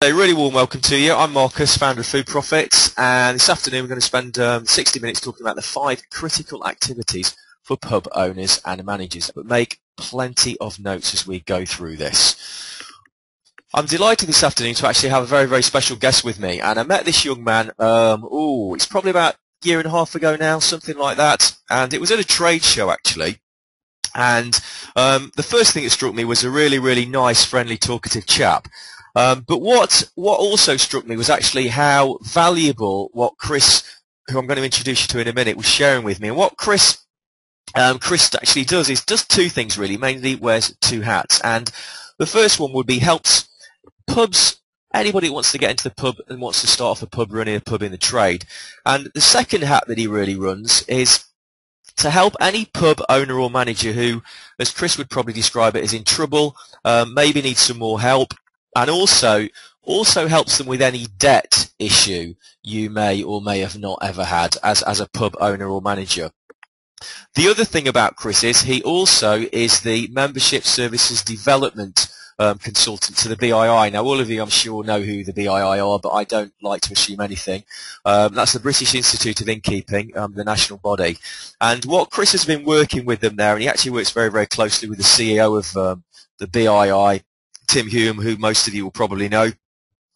A really warm welcome to you. I'm Marcus, founder of Food Profits, and this afternoon we're going to spend 60 minutes talking about the 5 critical activities for pub owners and managers. But make plenty of notes as we go through this. I'm delighted this afternoon to actually have a very, very special guest with me, and I met this young man, it's probably about a year and a half ago now, something like that, and it was at a trade show actually. And the first thing that struck me was a really, really nice, friendly, talkative chap. But what also struck me was actually how valuable what Chris, who I'm going to introduce you to in a minute, was sharing with me. And what Chris actually does is does 2 things really, mainly wears 2 hats. And the first one would be helps pubs, anybody who wants to get into the pub and wants to start off a pub, running a pub in the trade. And the second hat that he really runs is to help any pub owner or manager who, as Chris would probably describe it, is in trouble, maybe needs some more help, and also helps them with any debt issue you may or may have not ever had as a pub owner or manager. The other thing about Chris is he also is the Membership Services Development consultant to the BII. Now, all of you, I'm sure, know who the BII are, but I don't like to assume anything. That's the British Institute of Innkeeping, the national body. And what Chris has been working with them there, and he actually works very, very closely with the CEO of the BII, Tim Hume, who most of you will probably know.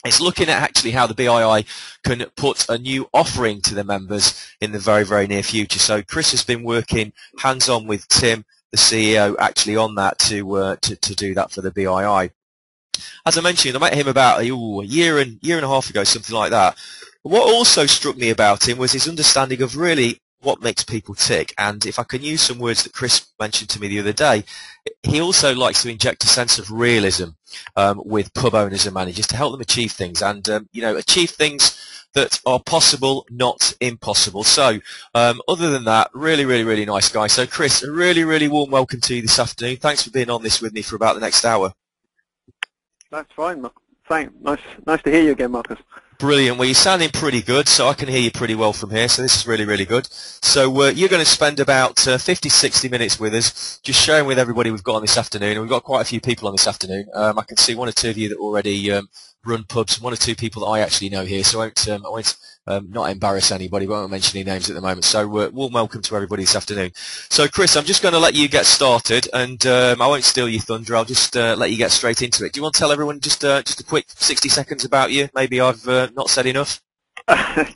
It's looking at actually how the BII can put a new offering to the members in the very, very near future. So Chris has been working hands-on with Tim, the CEO, actually on that to do that for the BII. As I mentioned, I met him about a year and a half ago, something like that. But what also struck me about him was his understanding of really what makes people tick. And if I can use some words that Chris mentioned to me the other day, he also likes to inject a sense of realism with pub owners and managers to help them achieve things, and achieve things that are possible, not impossible. So other than that, really, really, really nice guy. So Chris, a really, really warm welcome to you this afternoon. Thanks for being on this with me for about the next hour. That's fine. Thanks. Nice to hear you again, Marcus. Brilliant. Well, you're sounding pretty good, so I can hear you pretty well from here, so this is really, really good. So you're going to spend about 50, 60 minutes with us, just sharing with everybody we've got on this afternoon, and we've got quite a few people on this afternoon. I can see 1 or 2 of you that already run pubs, 1 or 2 people that I actually know here, so I won't not embarrass anybody, but I won't mention any names at the moment. So warm welcome to everybody this afternoon. So Chris, I'm just going to let you get started, and I won't steal your thunder. I'll just let you get straight into it. Do you want to tell everyone just a quick 60 seconds about you? Maybe I've not said enough.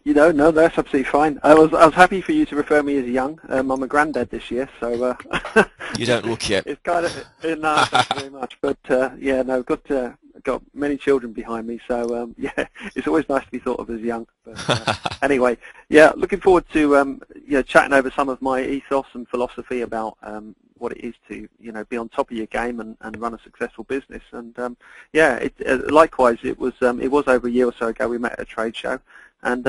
No, that's absolutely fine. I was happy for you to refer me as young. I'm a granddad this year, so you don't look yet. It's kind of no, thank you very much. But got many children behind me, so yeah, it's always nice to be thought of as young. But anyway, yeah, looking forward to chatting over some of my ethos and philosophy about what it is to be on top of your game and run a successful business. And likewise, it was over a year or so ago we met at a trade show, and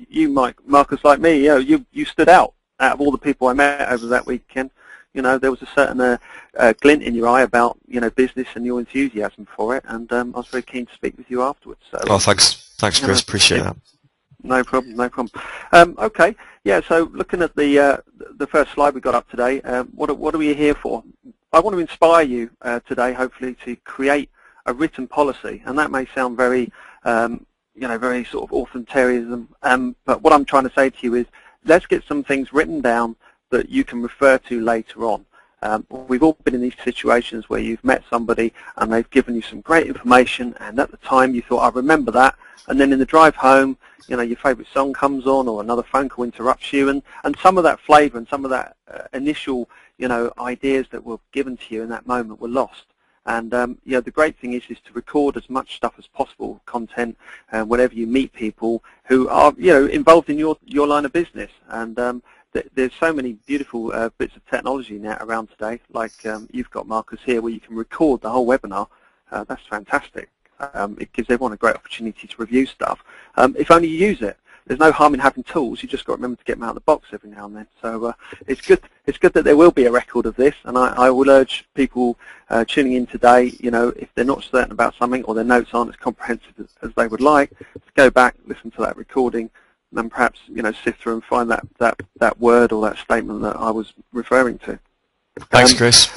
you, Marcus, like me, you stood out of all the people I met over that weekend. There was a certain glint in your eye about business and your enthusiasm for it, and I was very keen to speak with you afterwards. So, oh, thanks, Chris. Appreciate that. No problem. Okay, yeah. So looking at the first slide we got up today, what are we here for? I want to inspire you today, hopefully, to create a written policy, and that may sound very, very sort of authoritarianism. But what I'm trying to say to you is, let's get some things written down that you can refer to later on. We've all been in these situations where you've met somebody and they've given you some great information, and at the time you thought, I remember that, and then in the drive home, your favourite song comes on or another phone call interrupts you, and some of that flavour and some of that initial ideas that were given to you in that moment were lost. And the great thing is to record as much stuff as possible, content, whenever you meet people who are involved in your line of business. And there's so many beautiful bits of technology now around today, like you've got, Marcus, here, where you can record the whole webinar. That's fantastic. It gives everyone a great opportunity to review stuff, if only you use it. There's no harm in having tools. You just got to remember to get them out of the box every now and then. So it's good that there will be a record of this, and I will urge people tuning in today, if they're not certain about something or their notes aren't as comprehensive as they would like, to go back, listen to that recording, and then perhaps sift through and find that word or that statement that I was referring to. Thanks, Chris.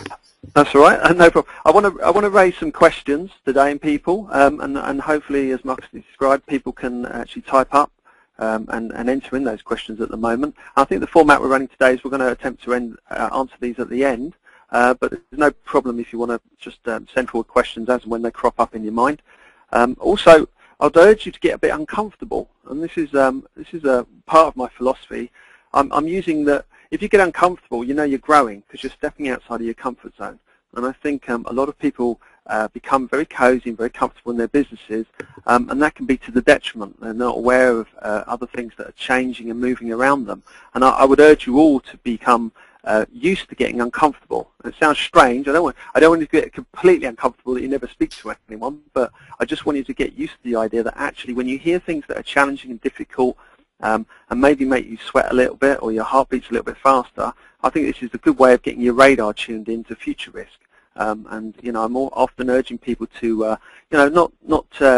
That's all right, no problem. I want to raise some questions today in people, and hopefully, as Marcus described, people can actually type up and enter in those questions at the moment. I think the format we're running today is we're going to attempt to answer these at the end, but there's no problem if you want to just send forward questions as and when they crop up in your mind. Also, I'd urge you to get a bit uncomfortable, and this is a part of my philosophy. I'm using that if you get uncomfortable, you know you're growing because you're stepping outside of your comfort zone. And I think a lot of people become very cozy and very comfortable in their businesses, and that can be to the detriment. They're not aware of other things that are changing and moving around them. And I would urge you all to become used to getting uncomfortable. And it sounds strange. I don't want you to get completely uncomfortable that you never speak to anyone, but I just want you to get used to the idea that actually when you hear things that are challenging and difficult, and maybe make you sweat a little bit or your heart beats a little bit faster, I think this is a good way of getting your radar tuned into future risk. And I'm often urging people to not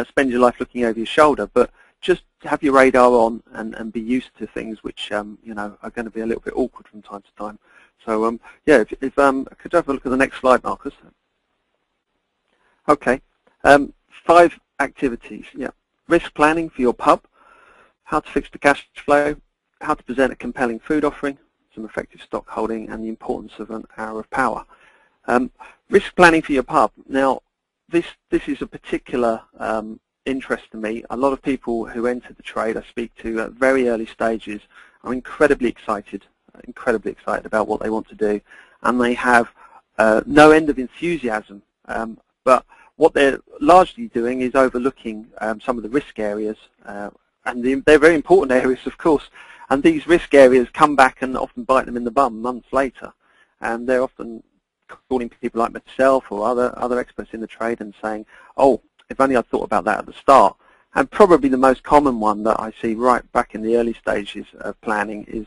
spend your life looking over your shoulder, but just have your radar on and be used to things which are going to be a little bit awkward from time to time. So yeah, if could you have a look at the next slide, Marcus? Okay, 5 activities. Yeah, risk planning for your pub, how to fix the cash flow, how to present a compelling food offering, some effective stock holding, and the importance of an hour of power. Risk planning for your pub. Now, this is a particular interest to me. A lot of people who enter the trade I speak to at very early stages are incredibly excited about what they want to do, and they have no end of enthusiasm. But what they're largely doing is overlooking some of the risk areas, and they're very important areas, of course. And these risk areas come back and often bite them in the bum months later, and they're often calling people like myself or other experts in the trade and saying, oh, if only I'd thought about that at the start. And probably the most common one that I see right back in the early stages of planning is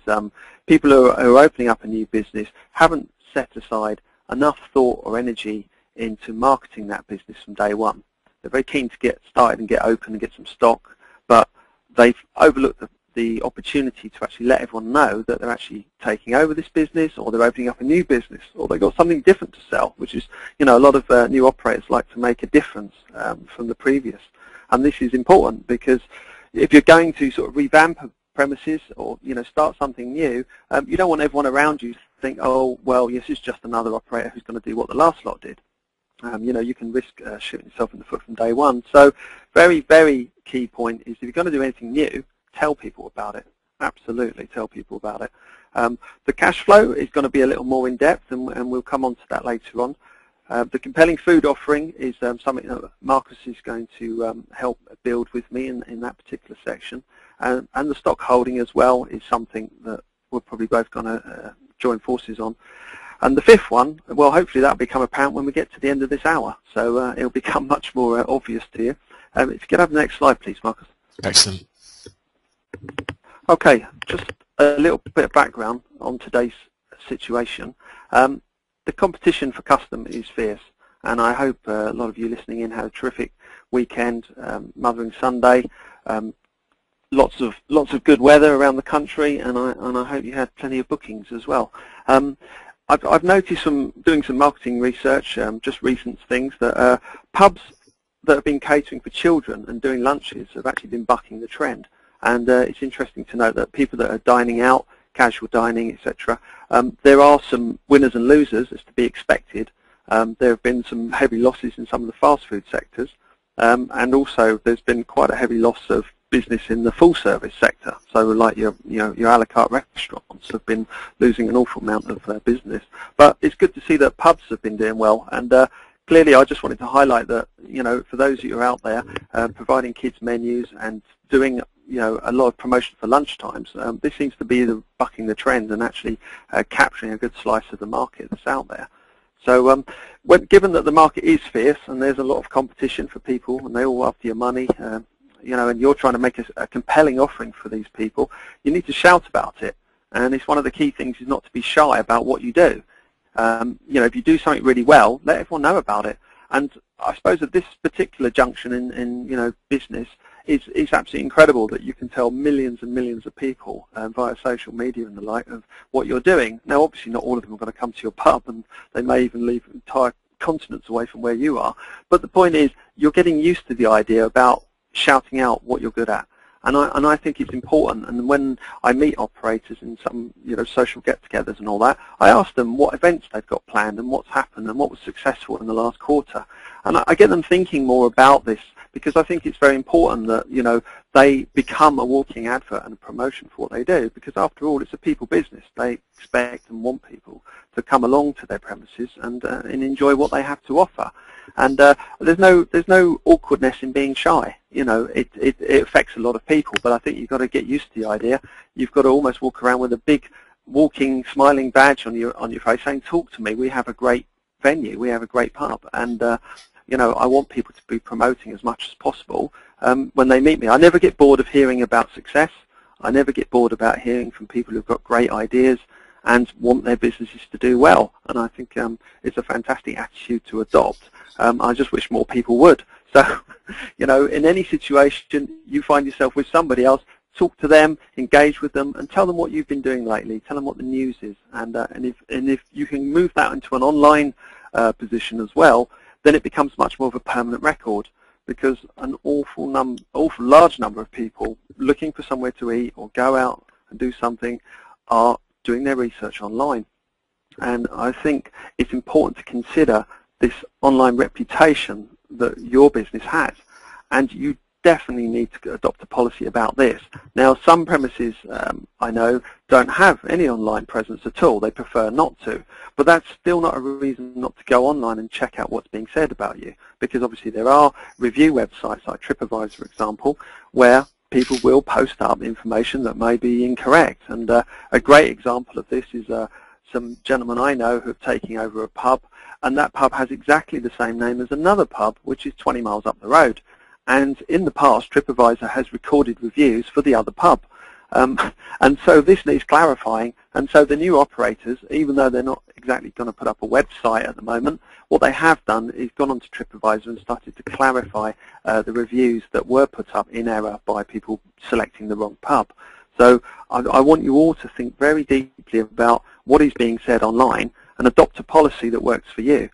people who are opening up a new business haven't set aside enough thought or energy into marketing that business from day one. They're very keen to get started and get open and get some stock, but they've overlooked the opportunity to actually let everyone know that they're actually taking over this business, or they're opening up a new business, or they've got something different to sell, which is, a lot of new operators like to make a difference from the previous. And this is important because if you're going to sort of revamp a premises or, start something new, you don't want everyone around you to think, oh, well, yes, it's just another operator who's going to do what the last lot did. You can risk shooting yourself in the foot from day one. So very, very key point is if you're going to do anything new, tell people about it. Absolutely, tell people about it. The cash flow is going to be a little more in-depth, and we'll come on to that later on. The compelling food offering is something that Marcus is going to help build with me in that particular section. And the stock holding as well is something that we're probably both going to join forces on. And the 5th one, well, hopefully that will become apparent when we get to the end of this hour. So it'll become much more obvious to you. If you could have the next slide, please, Marcus. Excellent. Okay, just a little bit of background on today's situation. The competition for custom is fierce, and I hope a lot of you listening in had a terrific weekend, Mothering Sunday. Lots of good weather around the country, and I hope you had plenty of bookings as well. I've noticed from doing some marketing research, just recent things, that pubs that have been catering for children and doing lunches have actually been bucking the trend. And it's interesting to note that people that are dining out, casual dining, etc., there are some winners and losers, as to be expected. There have been some heavy losses in some of the fast food sectors, and also there's been quite a heavy loss of business in the full service sector. So like your a la carte restaurants have been losing an awful amount of business. But it's good to see that pubs have been doing well, and clearly I just wanted to highlight that, for those of you who are out there providing kids menus and doing a lot of promotion for lunch times, this seems to be bucking the trend and actually capturing a good slice of the market that's out there. So given that the market is fierce and there's a lot of competition for people and they're all after your money, and you're trying to make a compelling offering for these people, you need to shout about it. And it's one of the key things is not to be shy about what you do. If you do something really well, let everyone know about it. And I suppose at this particular junction in business, it's absolutely incredible that you can tell millions and millions of people via social media and the like of what you're doing. Now, obviously, not all of them are going to come to your pub, and they may even leave entire continents away from where you are. But the point is, you're getting used to the idea about shouting out what you're good at. And I think it's important. And when I meet operators in some social get-togethers and all that, I ask them what events they've got planned and what's happened and what was successful in the last quarter. And I get them thinking more about this, because I think it's very important that they become a walking advert and a promotion for what they do. Because after all, it's a people business. They expect and want people to come along to their premises and enjoy what they have to offer. And there's no awkwardness in being shy. It affects a lot of people, but I think you've got to get used to the idea. You've got to almost walk around with a big walking smiling badge on your face saying, talk to me, we have a great venue, we have a great pub. And I want people to be promoting as much as possible when they meet me. I never get bored of hearing about success. I never get bored about hearing from people who've got great ideas and want their businesses to do well. And I think it's a fantastic attitude to adopt. I just wish more people would. So, in any situation you find yourself with somebody else, talk to them, engage with them, and tell them what you've been doing lately. Tell them what the news is. And if you can move that into an online position as well, then it becomes much more of a permanent record, because an awful large number of people looking for somewhere to eat or go out and do something are doing their research online. And I think it's important to consider this online reputation that your business has, and you definitely need to adopt a policy about this. Now, some premises I know don't have any online presence at all. They prefer not to, but that's still not a reason not to go online and check out what's being said about you, because obviously there are review websites like TripAdvisor, for example, where people will post up information that may be incorrect. And a great example of this is some gentlemen I know who have taken over a pub, and that pub has exactly the same name as another pub, which is 20 miles up the road. And in the past, TripAdvisor has recorded reviews for the other pub. And so this needs clarifying. And so the new operators, even though they're not exactly going to put up a website at the moment, what they have done is gone onto TripAdvisor and started to clarify the reviews that were put up in error by people selecting the wrong pub. So I want you all to think very deeply about what is being said online and adopt a policy that works for you.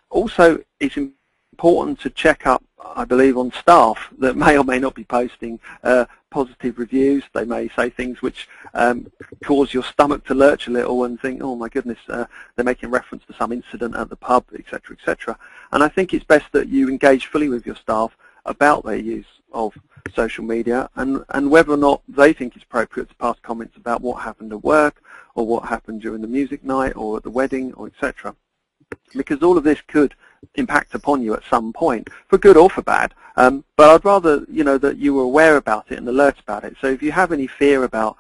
Also, it's important to check up, I believe, on staff that may or may not be posting positive reviews. They may say things which cause your stomach to lurch a little and think, oh my goodness, they're making reference to some incident at the pub, etc., etc. And I think it's best that you engage fully with your staff about their use of social media and whether or not they think it's appropriate to pass comments about what happened at work or what happened during the music night or at the wedding, or etc. Because all of this could impact upon you at some point, for good or for bad. But I'd rather that you were aware about it and alert about it. So if you have any fear about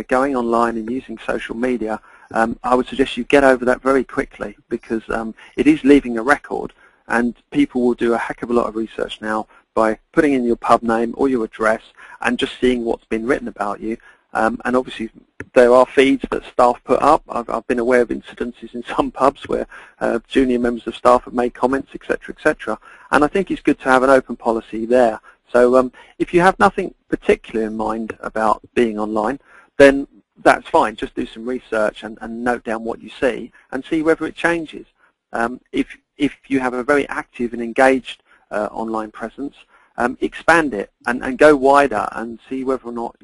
going online and using social media, I would suggest you get over that very quickly, because it is leaving a record, and people will do a heck of a lot of research now by putting in your pub name or your address and just seeing what's been written about you. And obviously there are feeds that staff put up. I've been aware of incidences in some pubs where junior members of staff have made comments, etc., etc. And I think it's good to have an open policy there. So if you have nothing particular in mind about being online, then that's fine. Just do some research and note down what you see and see whether it changes. If you have a very active and engaged online presence, expand it and go wider and see whether or not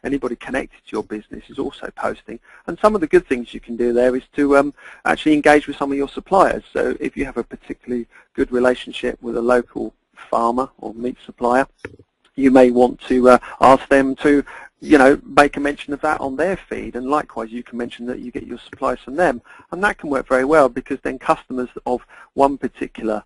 anybody connected to your business is also posting. And some of the good things you can do there is to actually engage with some of your suppliers. So if you have a particularly good relationship with a local farmer or meat supplier, you may want to ask them to make a mention of that on their feed, and likewise you can mention that you get your supplies from them, and that can work very well, because then customers of one particular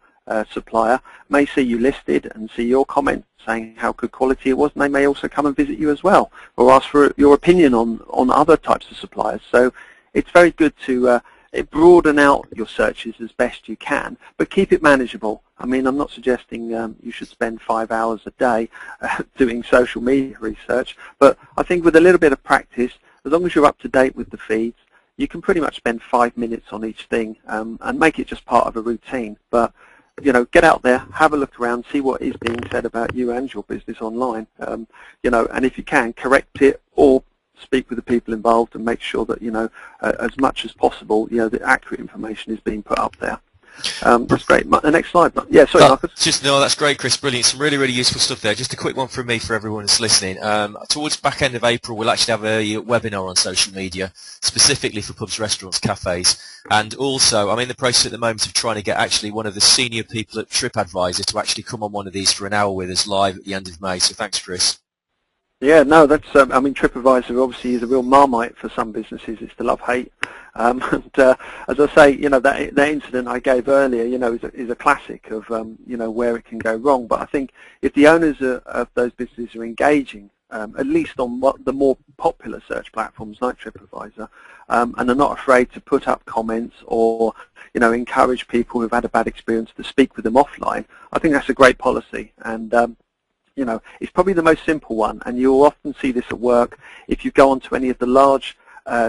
supplier may see you listed and see your comment saying how good quality it was, and they may also come and visit you as well, or ask for your opinion on other types of suppliers. So it's very good to broaden out your searches as best you can, but keep it manageable. I mean, I'm not suggesting you should spend 5 hours a day doing social media research, but I think with a little bit of practice, as long as you're up to date with the feeds, you can pretty much spend 5 minutes on each thing and make it just part of a routine. But you know, get out there, have a look around, see what is being said about you and your business online, you know, and if you can, correct it or speak with the people involved and make sure that, you know, as much as possible, you know, the accurate information is being put up there. That's great. The next slide. Yeah, sorry, Marcus. No, that's great, Chris. Brilliant. Some really, really useful stuff there. Just a quick one from me for everyone that's listening. Towards back end of April, we'll actually have a webinar on social media, specifically for pubs, restaurants, cafes. And also, I'm in the process at the moment of trying to get actually one of the senior people at TripAdvisor to actually come on one of these for an hour with us live at the end of May. So thanks, Chris. Yeah, no, that's, I mean, TripAdvisor obviously is a real marmite for some businesses. It's the love-hate. And as I say, you know, that incident I gave earlier, you know, is a classic of, you know, where it can go wrong. But I think if the owners of those businesses are engaging, at least on the more popular search platforms like TripAdvisor, and are not afraid to put up comments or, you know, encourage people who've had a bad experience to speak with them offline, I think that's a great policy. And you know, it's probably the most simple one, and you'll often see this at work if you go onto any of the large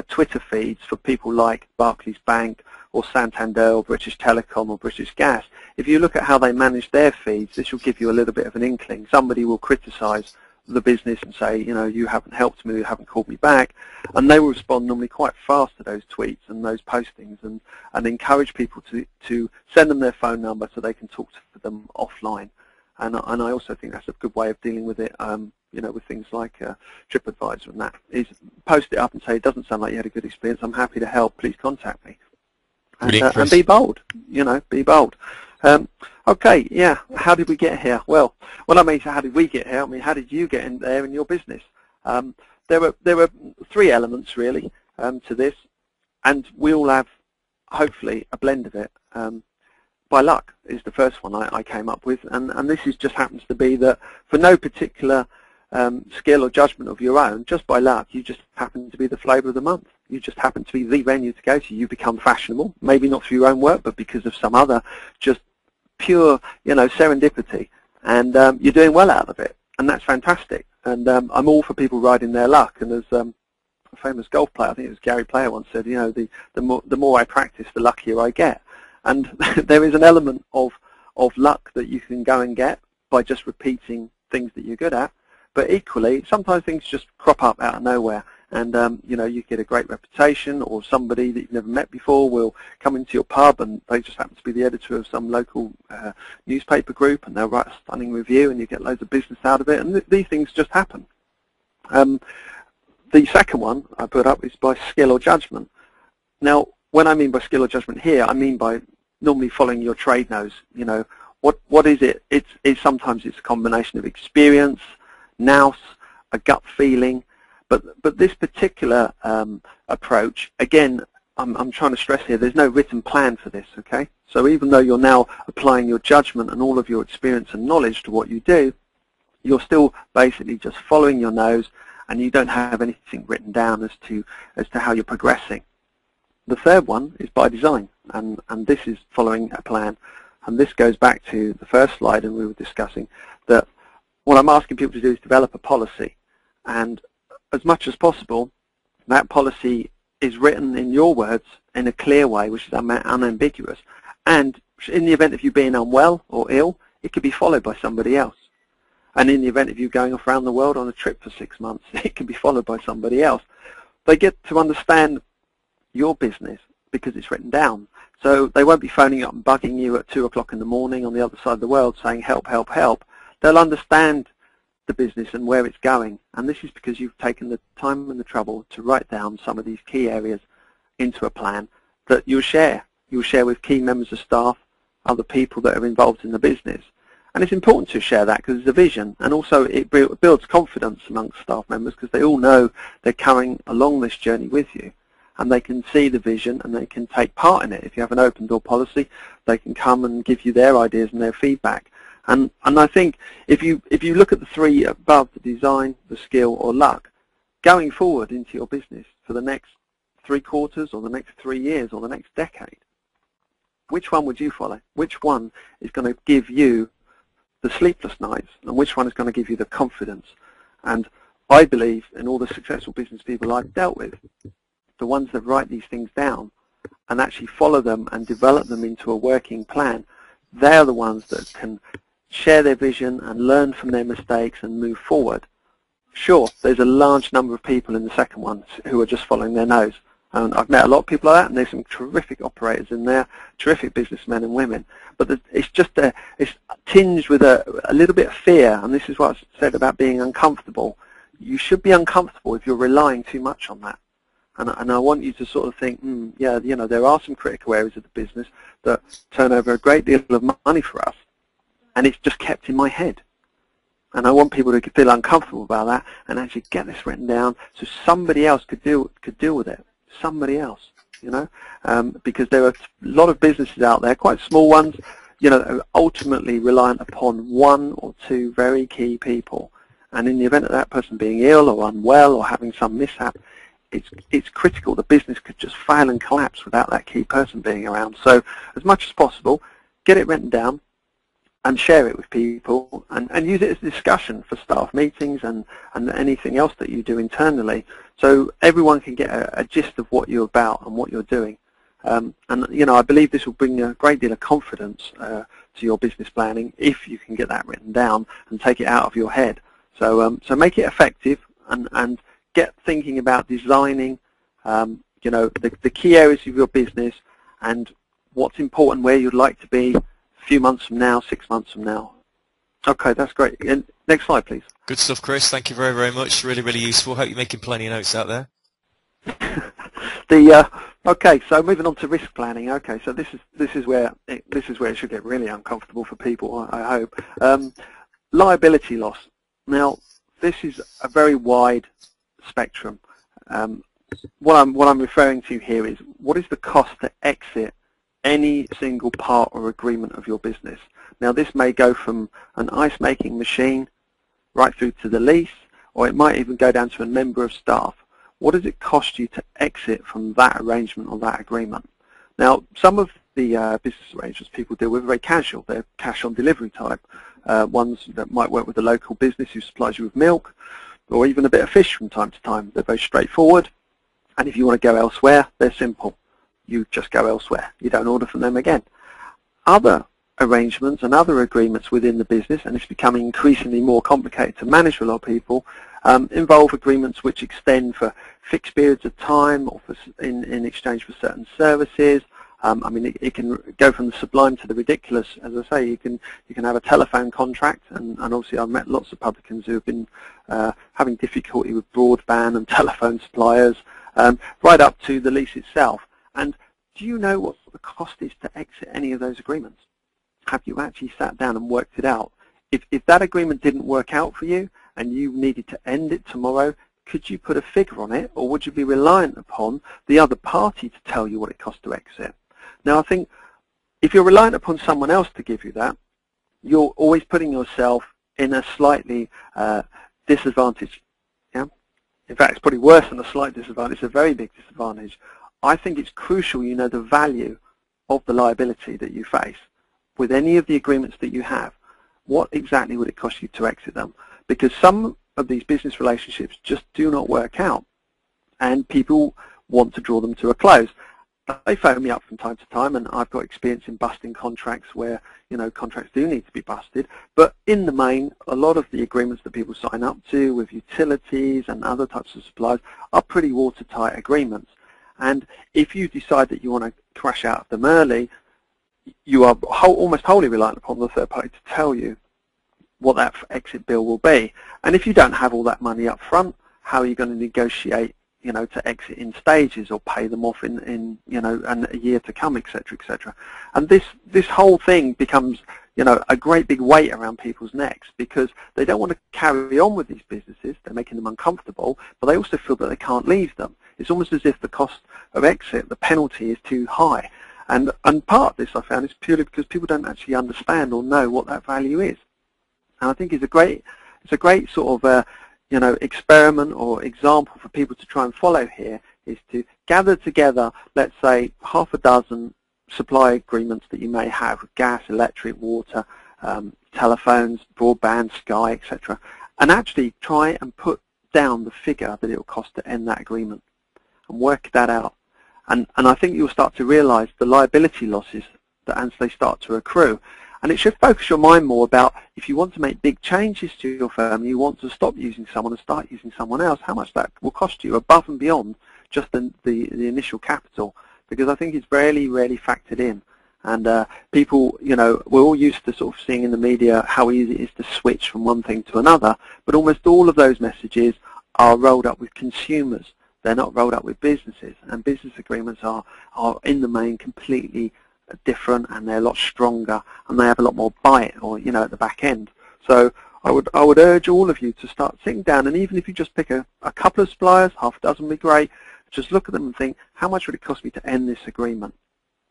Twitter feeds for people like Barclays Bank or Santander or British Telecom or British Gas. If you look at how they manage their feeds, this will give you a little bit of an inkling. Somebody will criticise the business and say, you know, you haven't helped me, you haven't called me back, and they will respond normally quite fast to those tweets and those postings, and encourage people to send them their phone number so they can talk to them offline. And I also think that's a good way of dealing with it, you know, with things like TripAdvisor and that, is post it up and say, it doesn't sound like you had a good experience, I'm happy to help, please contact me. And be bold, you know, be bold. Okay, yeah, how did we get here? Well, when I mean how did we get here, I mean how did you get in there in your business? There were three elements really to this, and we all have, hopefully, a blend of it. By luck is the first one I came up with, and this just happens to be that for no particular skill or judgment of your own, just by luck, you just happen to be the flavour of the month. You just happen to be the venue to go to. You become fashionable, maybe not through your own work, but because of some other just pure, you know, serendipity, and you're doing well out of it, and that's fantastic. And I'm all for people riding their luck, and as a famous golf player, I think it was Gary Player once said, you know, the more I practice, the luckier I get. And there is an element of luck that you can go and get by just repeating things that you're good at. But equally, sometimes things just crop up out of nowhere. And, you know, you get a great reputation, or somebody that you've never met before will come into your pub and they just happen to be the editor of some local newspaper group, and they'll write a stunning review and you get loads of business out of it. And these things just happen. The second one I put up is by skill or judgment. Now, when I mean by skill or judgment here, I mean by normally following your trade nose. You know, what is it? It's sometimes it's a combination of experience, nous, a gut feeling, but this particular approach, again, I'm trying to stress here, there's no written plan for this, okay? So even though you're now applying your judgment and all of your experience and knowledge to what you do, you're still basically just following your nose, and you don't have anything written down as to how you're progressing. The third one is by design, and this is following a plan. And this goes back to the first slide, and we were discussing that what I'm asking people to do is develop a policy. And as much as possible, that policy is written in your words in a clear way, which is unambiguous. And in the event of you being unwell or ill, it could be followed by somebody else. And in the event of you going off around the world on a trip for 6 months, it can be followed by somebody else. They get to understand your business because it's written down. So they won't be phoning up and bugging you at 2 o'clock in the morning on the other side of the world saying, help, help, help. They'll understand the business and where it's going. And this is because you've taken the time and the trouble to write down some of these key areas into a plan that you'll share. You'll share with key members of staff, other people that are involved in the business. And it's important to share that because it's a vision, and also it builds confidence amongst staff members because they all know they're coming along this journey with you, and they can see the vision and they can take part in it. If you have an open door policy, they can come and give you their ideas and their feedback. And I think if you look at the three above, the design, the skill, or luck, going forward into your business for the next 3 quarters or the next 3 years or the next decade, which one would you follow? Which one is going to give you the sleepless nights, and which one is going to give you the confidence? And I believe in all the successful business people I've dealt with, the ones that write these things down and actually follow them and develop them into a working plan, they're the ones that can share their vision and learn from their mistakes and move forward. Sure, there's a large number of people in the second one who are just following their nose. And I've met a lot of people like that, and there's some terrific operators in there, terrific businessmen and women. But it's just it's tinged with a little bit of fear, and this is what I said about being uncomfortable. You should be uncomfortable if you're relying too much on that. And I want you to sort of think, yeah, you know, there are some critical areas of the business that turn over a great deal of money for us, and it's just kept in my head. And I want people to feel uncomfortable about that and actually get this written down so somebody else could deal with it. Somebody else, you know, because there are a lot of businesses out there, quite small ones, you know, that are ultimately reliant upon one or two very key people. And in the event of that person being ill or unwell or having some mishap, it's critical. The business could just fail and collapse without that key person being around. So as much as possible, get it written down and share it with people, and use it as a discussion for staff meetings and anything else that you do internally, so everyone can get a gist of what you're about and what you're doing. And you know, I believe this will bring a great deal of confidence to your business planning if you can get that written down and take it out of your head. So so make it effective and get thinking about designing you know, the key areas of your business and what's important, where you'd like to be a few months from now, 6 months from now. Okay, that's great. And next slide, please. Good stuff, Chris. Thank you very, very much. Really, really useful. Hope you're making plenty of notes out there. Okay, so moving on to risk planning. Okay, so this is where it should get really uncomfortable for people, I hope. Liability loss. Now, this is a very wide spectrum. What I'm referring to here is, what is the cost to exit any single part or agreement of your business? Now, this may go from an ice making machine right through to the lease, or it might even go down to a member of staff. What does it cost you to exit from that arrangement or that agreement? Now, some of the business arrangements people deal with are very casual. They're cash on delivery type. Ones that might work with a local business who supplies you with milk, or even a bit of fish from time to time. They're very straightforward, and if you want to go elsewhere, they're simple. You just go elsewhere. You don't order from them again. Other arrangements and other agreements within the business, and it's becoming increasingly more complicated to manage for a lot of people, involve agreements which extend for fixed periods of time or for, in exchange for certain services. I mean, it can go from the sublime to the ridiculous. As I say, you can have a telephone contract, and obviously I've met lots of publicans who have been having difficulty with broadband and telephone suppliers, right up to the lease itself. And do you know what the cost is to exit any of those agreements? Have you actually sat down and worked it out? If that agreement didn't work out for you and you needed to end it tomorrow, could you put a figure on it, or would you be reliant upon the other party to tell you what it costs to exit? Now, I think if you're reliant upon someone else to give you that, you're always putting yourself in a slightly disadvantage. Yeah? In fact, it's probably worse than a slight disadvantage. It's a very big disadvantage. I think it's crucial you know the value of the liability that you face with any of the agreements that you have. What exactly would it cost you to exit them? Because some of these business relationships just do not work out, and people want to draw them to a close. They phone me up from time to time, and I've got experience in busting contracts where, you know, contracts do need to be busted. But in the main, a lot of the agreements that people sign up to with utilities and other types of suppliers are pretty watertight agreements. And if you decide that you want to crash out of them early, you are almost wholly reliant upon the third party to tell you what that exit bill will be. And if you don't have all that money up front, how are you going to negotiate, you know, to exit in stages or pay them off in you know, and a year to come, etc., etc. And this whole thing becomes, you know, a great big weight around people's necks, because they don't want to carry on with these businesses. They're making them uncomfortable, but they also feel that they can't leave them. It's almost as if the cost of exit, the penalty, is too high. And part of this, I found, is purely because people don't actually understand or know what that value is. And I think it's a great sort of you know, experiment or example for people to try and follow here, is to gather together, let's say, half a dozen supply agreements that you may have with gas, electric, water, telephones, broadband, Sky, etc., and actually try and put down the figure that it will cost to end that agreement and work that out. And I think you'll start to realize the liability losses that as they start to accrue. And it should focus your mind more about if you want to make big changes to your firm, you want to stop using someone and start using someone else, how much that will cost you above and beyond just the initial capital, because I think it's rarely factored in. And people, we're all used to sort of seeing in the media how easy it is to switch from one thing to another, but almost all of those messages are rolled up with consumers. They're not rolled up with businesses, and business agreements are in the main completely different, and they're a lot stronger, and they have a lot more bite, or at the back end. So I would urge all of you to start sitting down, and even if you just pick a couple of suppliers, half a dozen would be great, just look at them and think, how much would it cost me to end this agreement?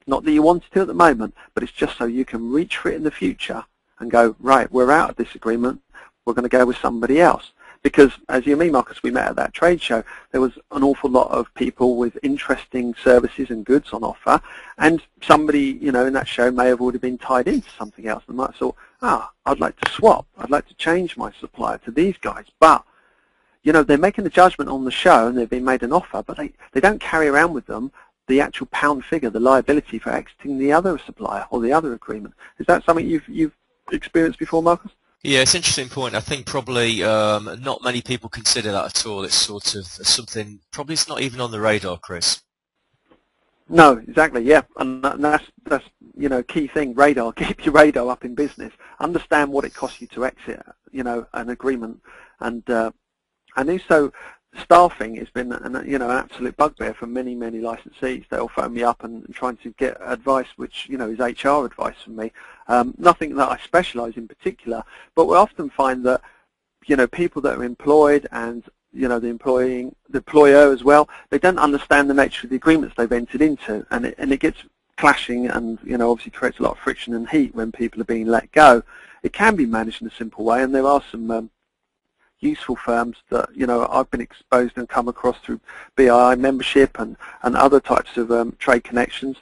Not that you want to at the moment, but it's just so you can reach for it in the future and go, right, we're out of this agreement, we're going to go with somebody else. Because, as you and me, Marcus, we met at that trade show, there was an awful lot of people with interesting services and goods on offer, and somebody, in that show may have already been tied into something else and might have thought, I'd like to swap, I'd like to change my supplier to these guys, but, they're making a judgment on the show and they've been made an offer, but they don't carry around with them the actual pound figure, the liability for exiting the other supplier or the other agreement. Is that something you've experienced before, Marcus? Yeah, it's an interesting point. I think probably not many people consider that at all. It's sort of something, probably it's not even on the radar, Chris. No, exactly, yeah, and that's key thing, radar. Keep your radar up in business. Understand what it costs you to exit, an agreement, and also staffing has been an absolute bugbear for many licensees. They'll phone me up and trying to get advice, which is HR advice from me. Nothing that I specialise in particular, but we often find that people that are employed and the employer as well, they don't understand the nature of the agreements they've entered into, and it gets clashing, and obviously creates a lot of friction and heat when people are being let go. It can be managed in a simple way, and there are some useful firms that I've been exposed and come across through BII membership and other types of trade connections,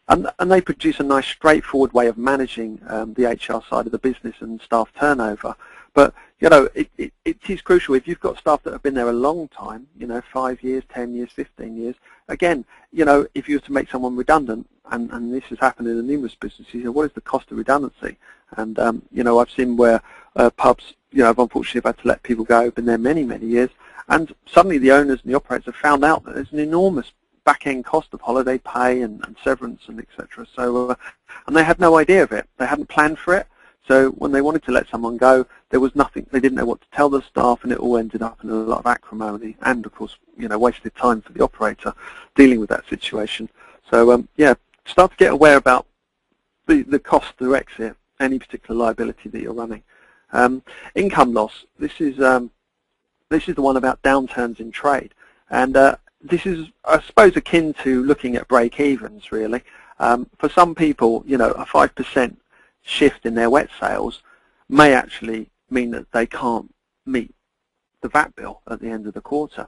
and they produce a nice straightforward way of managing the HR side of the business and staff turnover. But it is crucial if you've got staff that have been there a long time, 5 years, 10 years, 15 years. Again, if you were to make someone redundant, and this has happened in the numerous businesses, what is the cost of redundancy? And I've seen where pubs, I've unfortunately had to let people go, been there many years, and suddenly the owners and the operators have found out that there's an enormous back-end cost of holiday pay and severance and etc. So, and they had no idea of it. They hadn't planned for it. So when they wanted to let someone go, there was nothing. They didn't know what to tell the staff, and it all ended up in a lot of acrimony and, of course, wasted time for the operator dealing with that situation. So, yeah, start to get aware about the cost to exit any particular liability that you're running. Income loss. This is the one about downturns in trade, and this is, I suppose, akin to looking at break-evens. Really, for some people, a 5% shift in their wet sales may actually mean that they can't meet the VAT bill at the end of the quarter.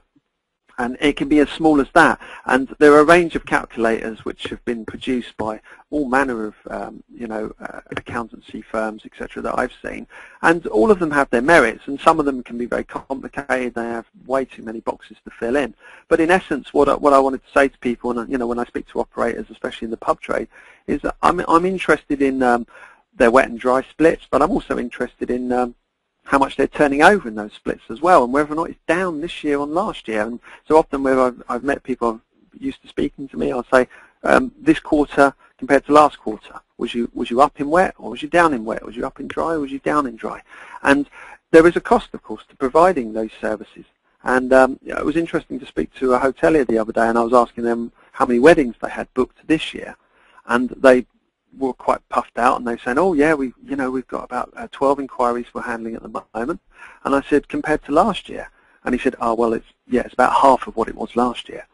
And it can be as small as that. And there are a range of calculators which have been produced by all manner of, accountancy firms, etc., that I've seen. And all of them have their merits, and some of them can be very complicated. They have way too many boxes to fill in. But in essence, what I wanted to say to people, and when I speak to operators, especially in the pub trade, is that I'm interested in their wet and dry splits, but I'm also interested in how much they're turning over in those splits as well, and whether or not it's down this year on last year. And so often where I've met people used to speaking to me, I'll say, this quarter compared to last quarter, was you up in wet, or was you down in wet? Was you up in dry, or was you down in dry? And there is a cost, of course, to providing those services. And it was interesting to speak to a hotelier the other day, and I was asking them how many weddings they had booked this year, and they were quite puffed out, and they were saying, oh yeah, we've got about 12 inquiries we're handling at the moment. And I said, compared to last year? And he said, oh well, it's about half of what it was last year.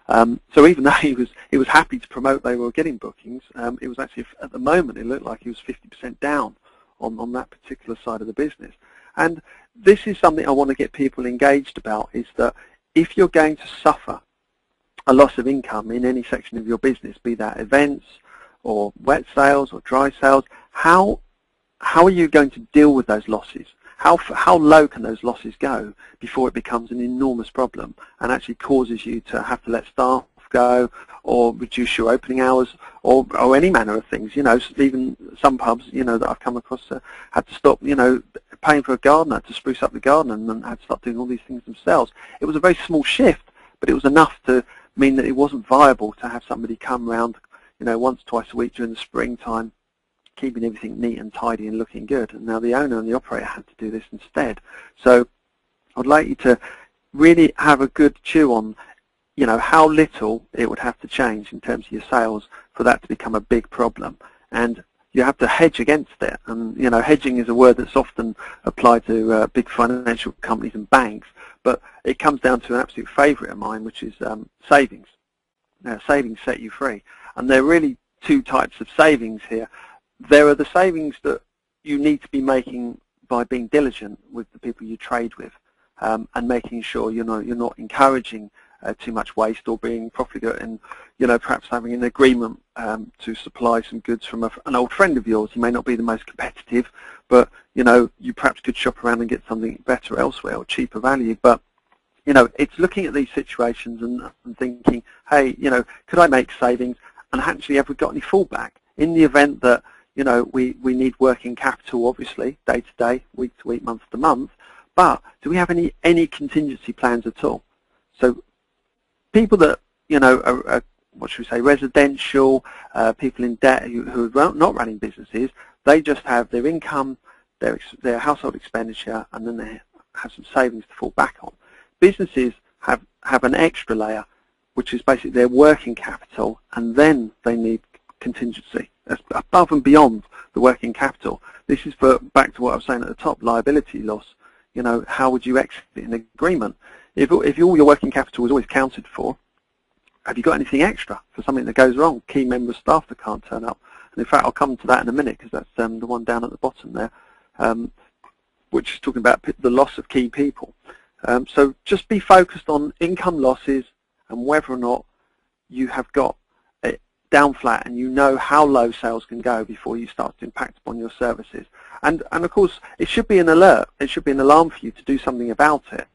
So even though he was happy to promote they were getting bookings, it was actually, at the moment, it looked like he was 50% down on that particular side of the business. And this is something I want to get people engaged about, is that if you're going to suffer a loss of income in any section of your business, be that events or wet sales or dry sales, how are you going to deal with those losses? How low can those losses go before it becomes an enormous problem and actually causes you to have to let staff go, or reduce your opening hours, or any manner of things. Even some pubs, that I've come across had to stop, paying for a gardener to spruce up the garden, and then had to start doing all these things themselves. It was a very small shift, but it was enough to mean that it wasn't viable to have somebody come round, once, twice a week during the springtime, keeping everything neat and tidy and looking good. And now the owner and the operator had to do this instead. So I'd like you to really have a good chew on, how little it would have to change in terms of your sales for that to become a big problem. And you have to hedge against it. And, hedging is a word that's often applied to big financial companies and banks, but it comes down to an absolute favourite of mine, which is savings. Now, savings set you free. And there are really two types of savings here. There are the savings that you need to be making by being diligent with the people you trade with, and making sure you're not encouraging too much waste, or being profligate, and perhaps having an agreement to supply some goods from an old friend of yours. He may not be the most competitive, but you perhaps could shop around and get something better elsewhere or cheaper value. But it's looking at these situations and thinking, hey, could I make savings, and actually have we got any fallback in the event that we need working capital, obviously, day to day, week to week, month to month, but do we have any contingency plans at all? So people that, are what should we say, residential, people in debt who are not running businesses, they just have their income, their household expenditure, and then they have some savings to fall back on. Businesses have an extra layer, which is basically their working capital, and then they need contingency. That's above and beyond the working capital. This is back to what I was saying at the top, liability loss. How would you exit an agreement? If all your working capital was always counted for, have you got anything extra for something that goes wrong? Key member of staff that can't turn up. And in fact, I'll come to that in a minute, because that's the one down at the bottom there, which is talking about the loss of key people. So just be focused on income losses and whether or not you have got it down flat, and how low sales can go before you start to impact upon your services. And of course, it should be an alert. It should be an alarm for you to do something about it.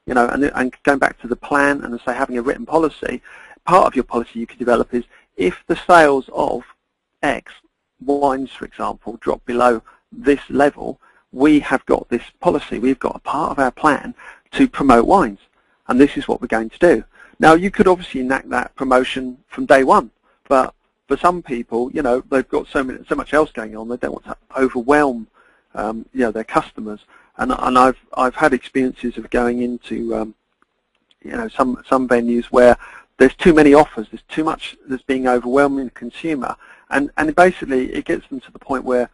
And going back to the plan and say having a written policy, part of your policy you could develop is, if the sales of X wines, for example, drop below this level, we have got this policy. We've got a part of our plan to promote wines, and this is what we're going to do. Now, you could obviously enact that promotion from day one, but for some people, they've got so much else going on, they don't want to overwhelm, their customers. And I've had experiences of going into, some venues where there's too many offers, there's too much that's being overwhelming the consumer, and basically it gets them to the point where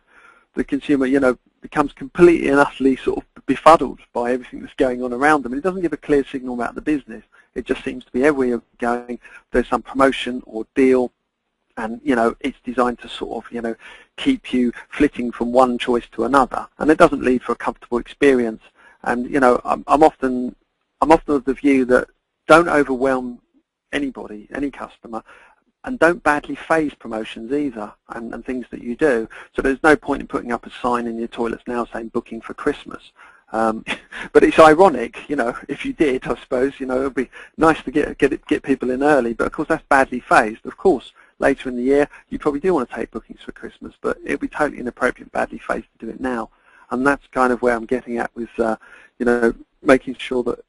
the consumer, becomes completely and utterly sort of befuddled by everything that's going on around them. And it doesn't give a clear signal about the business. It just seems to be everywhere you're going, there's some promotion or deal, and it's designed to sort of keep you flitting from one choice to another, and it doesn't lead for a comfortable experience. And I'm often of the view that don't overwhelm anybody, any customer, and don't badly phase promotions either, and things that you do. So there's no point in putting up a sign in your toilets now saying booking for Christmas. But it's ironic, if you did, I suppose, it would be nice to get people in early, but of course that's badly phased. Of course, later in the year, you probably do want to take bookings for Christmas, but it would be totally inappropriate, badly phased to do it now. And that's kind of where I'm getting at with, making sure that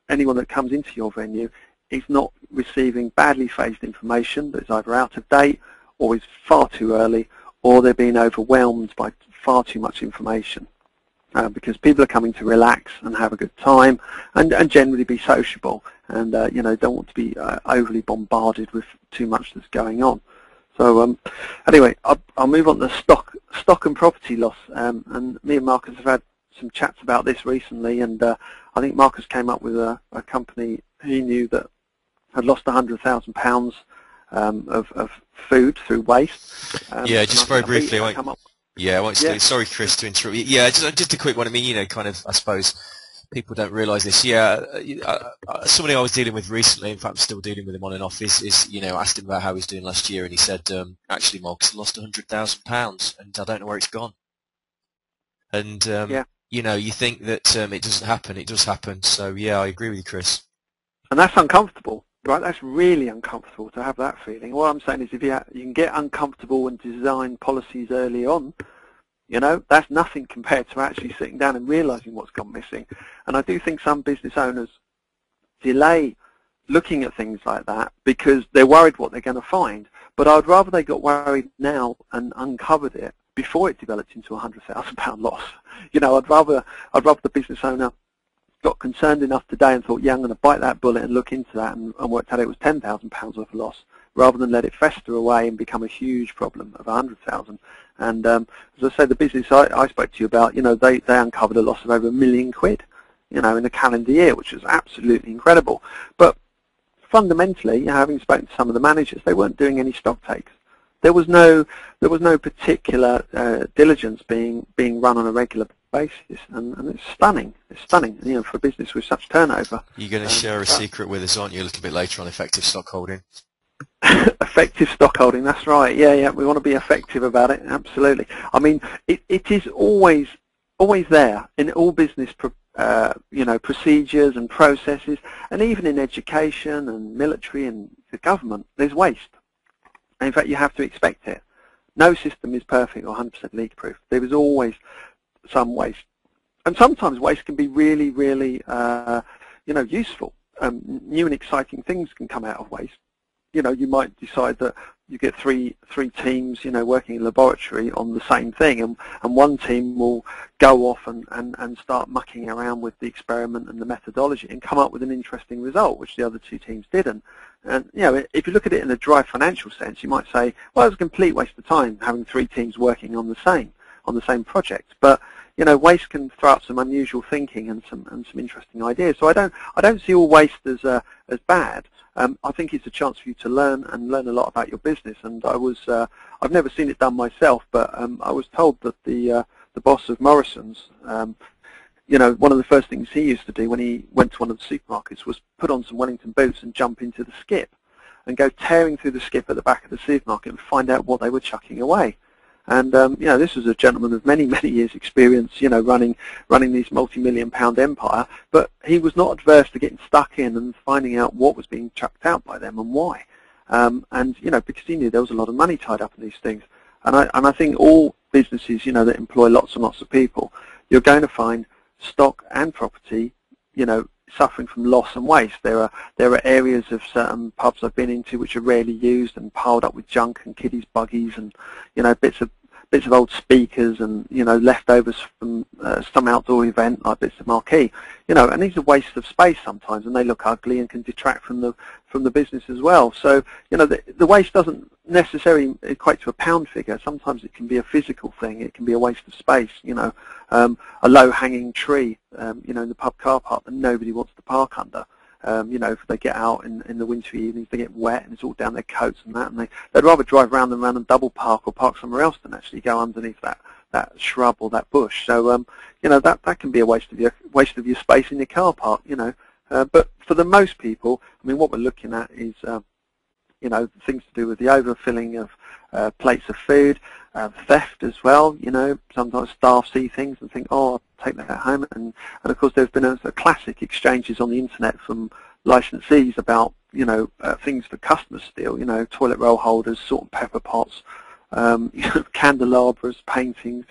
anyone that comes into your venue is not receiving badly phased information that's either out of date or is far too early, or they're being overwhelmed by far too much information. Because people are coming to relax and have a good time and generally be sociable, and don't want to be overly bombarded with too much that's going on. So anyway, I'll move on to stock and property loss, and me and Marcus have had some chats about this recently, and I think Marcus came up with a company he knew that had lost £100,000 of food through waste. Yeah, just very briefly. I won't stay. Sorry, Chris, to interrupt you. Yeah, just a quick one. I mean, kind of, I suppose people don't realise this. Yeah, somebody I was dealing with recently, in fact, I'm still dealing with him on and off, is asked him about how he was doing last year, and he said, actually, Marcus, I lost £100,000, and I don't know where it's gone. And you think that it doesn't happen. It does happen. So yeah, I agree with you, Chris. And that's uncomfortable. right? That's really uncomfortable to have that feeling. What I'm saying is if you can get uncomfortable and design policies early on, that's nothing compared to actually sitting down and realizing what's gone missing. And I do think some business owners delay looking at things like that because they're worried what they're going to find. But I'd rather they got worried now and uncovered it before it developed into a £100,000 loss. I'd rather the business owner got concerned enough today and thought, yeah, I'm going to bite that bullet and look into that, and worked out it was £10,000 worth of loss, rather than let it fester away and become a huge problem of 100,000. And as I say, the business I spoke to you about, they uncovered a loss of over £1 million, in a calendar year, which was absolutely incredible. But fundamentally, having spoken to some of the managers, they weren't doing any stock takes. There was no particular diligence being run on a regular basis, and it's stunning. It's stunning, for a business with such turnover. You're going to share a secret with us, aren't you, a little bit later on effective stockholding? Effective stockholding, that's right. Yeah, we want to be effective about it. Absolutely. I mean, it is always there in all business, procedures and processes, and even in education and military and the government. There's waste. In fact, you have to expect it. No system is perfect or 100% leak-proof. There is always some waste, and sometimes waste can be really, really, useful. New and exciting things can come out of waste. You might decide that you get three teams, working in a laboratory on the same thing, and one team will go off and start mucking around with the experiment and the methodology and come up with an interesting result, which the other two teams didn't. And if you look at it in a dry financial sense, you might say, well, it's a complete waste of time having three teams working on the same project. But waste can throw up some unusual thinking and some interesting ideas. So I don't see all waste as bad. I think it's a chance for you to learn a lot about your business. And I've never seen it done myself, but I was told that the boss of Morrison's, one of the first things he used to do when he went to one of the supermarkets was put on some Wellington boots and jump into the skip and go tearing through the skip at the back of the supermarket and find out what they were chucking away. And this was a gentleman of many, many years' experience, running these multi-million-pound empire. But he was not adverse to getting stuck in and finding out what was being chucked out by them and why. Because he knew there was a lot of money tied up in these things. And I think all businesses, that employ lots and lots of people, you're going to find stock and property, suffering from loss and waste. There are areas of certain pubs I've been into which are rarely used and piled up with junk and kiddies' buggies and bits of old speakers and leftovers from some outdoor event like bits of marquee. And these are wastes of space sometimes, and they look ugly and can detract from the business as well. So the waste doesn't necessarily equate to a pound figure. Sometimes it can be a physical thing. It can be a waste of space. A low-hanging tree, in the pub car park that nobody wants to park under. If they get out in the wintry evenings, they get wet and it's all down their coats and that, and they'd rather drive around them around and double park or park somewhere else than actually go underneath that shrub or that bush. So that can be a waste of your space in your car park. But for the most people, I mean, what we're looking at is things to do with the overfilling of plates of food, theft as well. Sometimes staff see things and think, oh, I'll take that home. And of course, there's been a classic exchanges on the internet from licensees about, things for customers steal, toilet roll holders, salt and pepper pots, candelabras, paintings.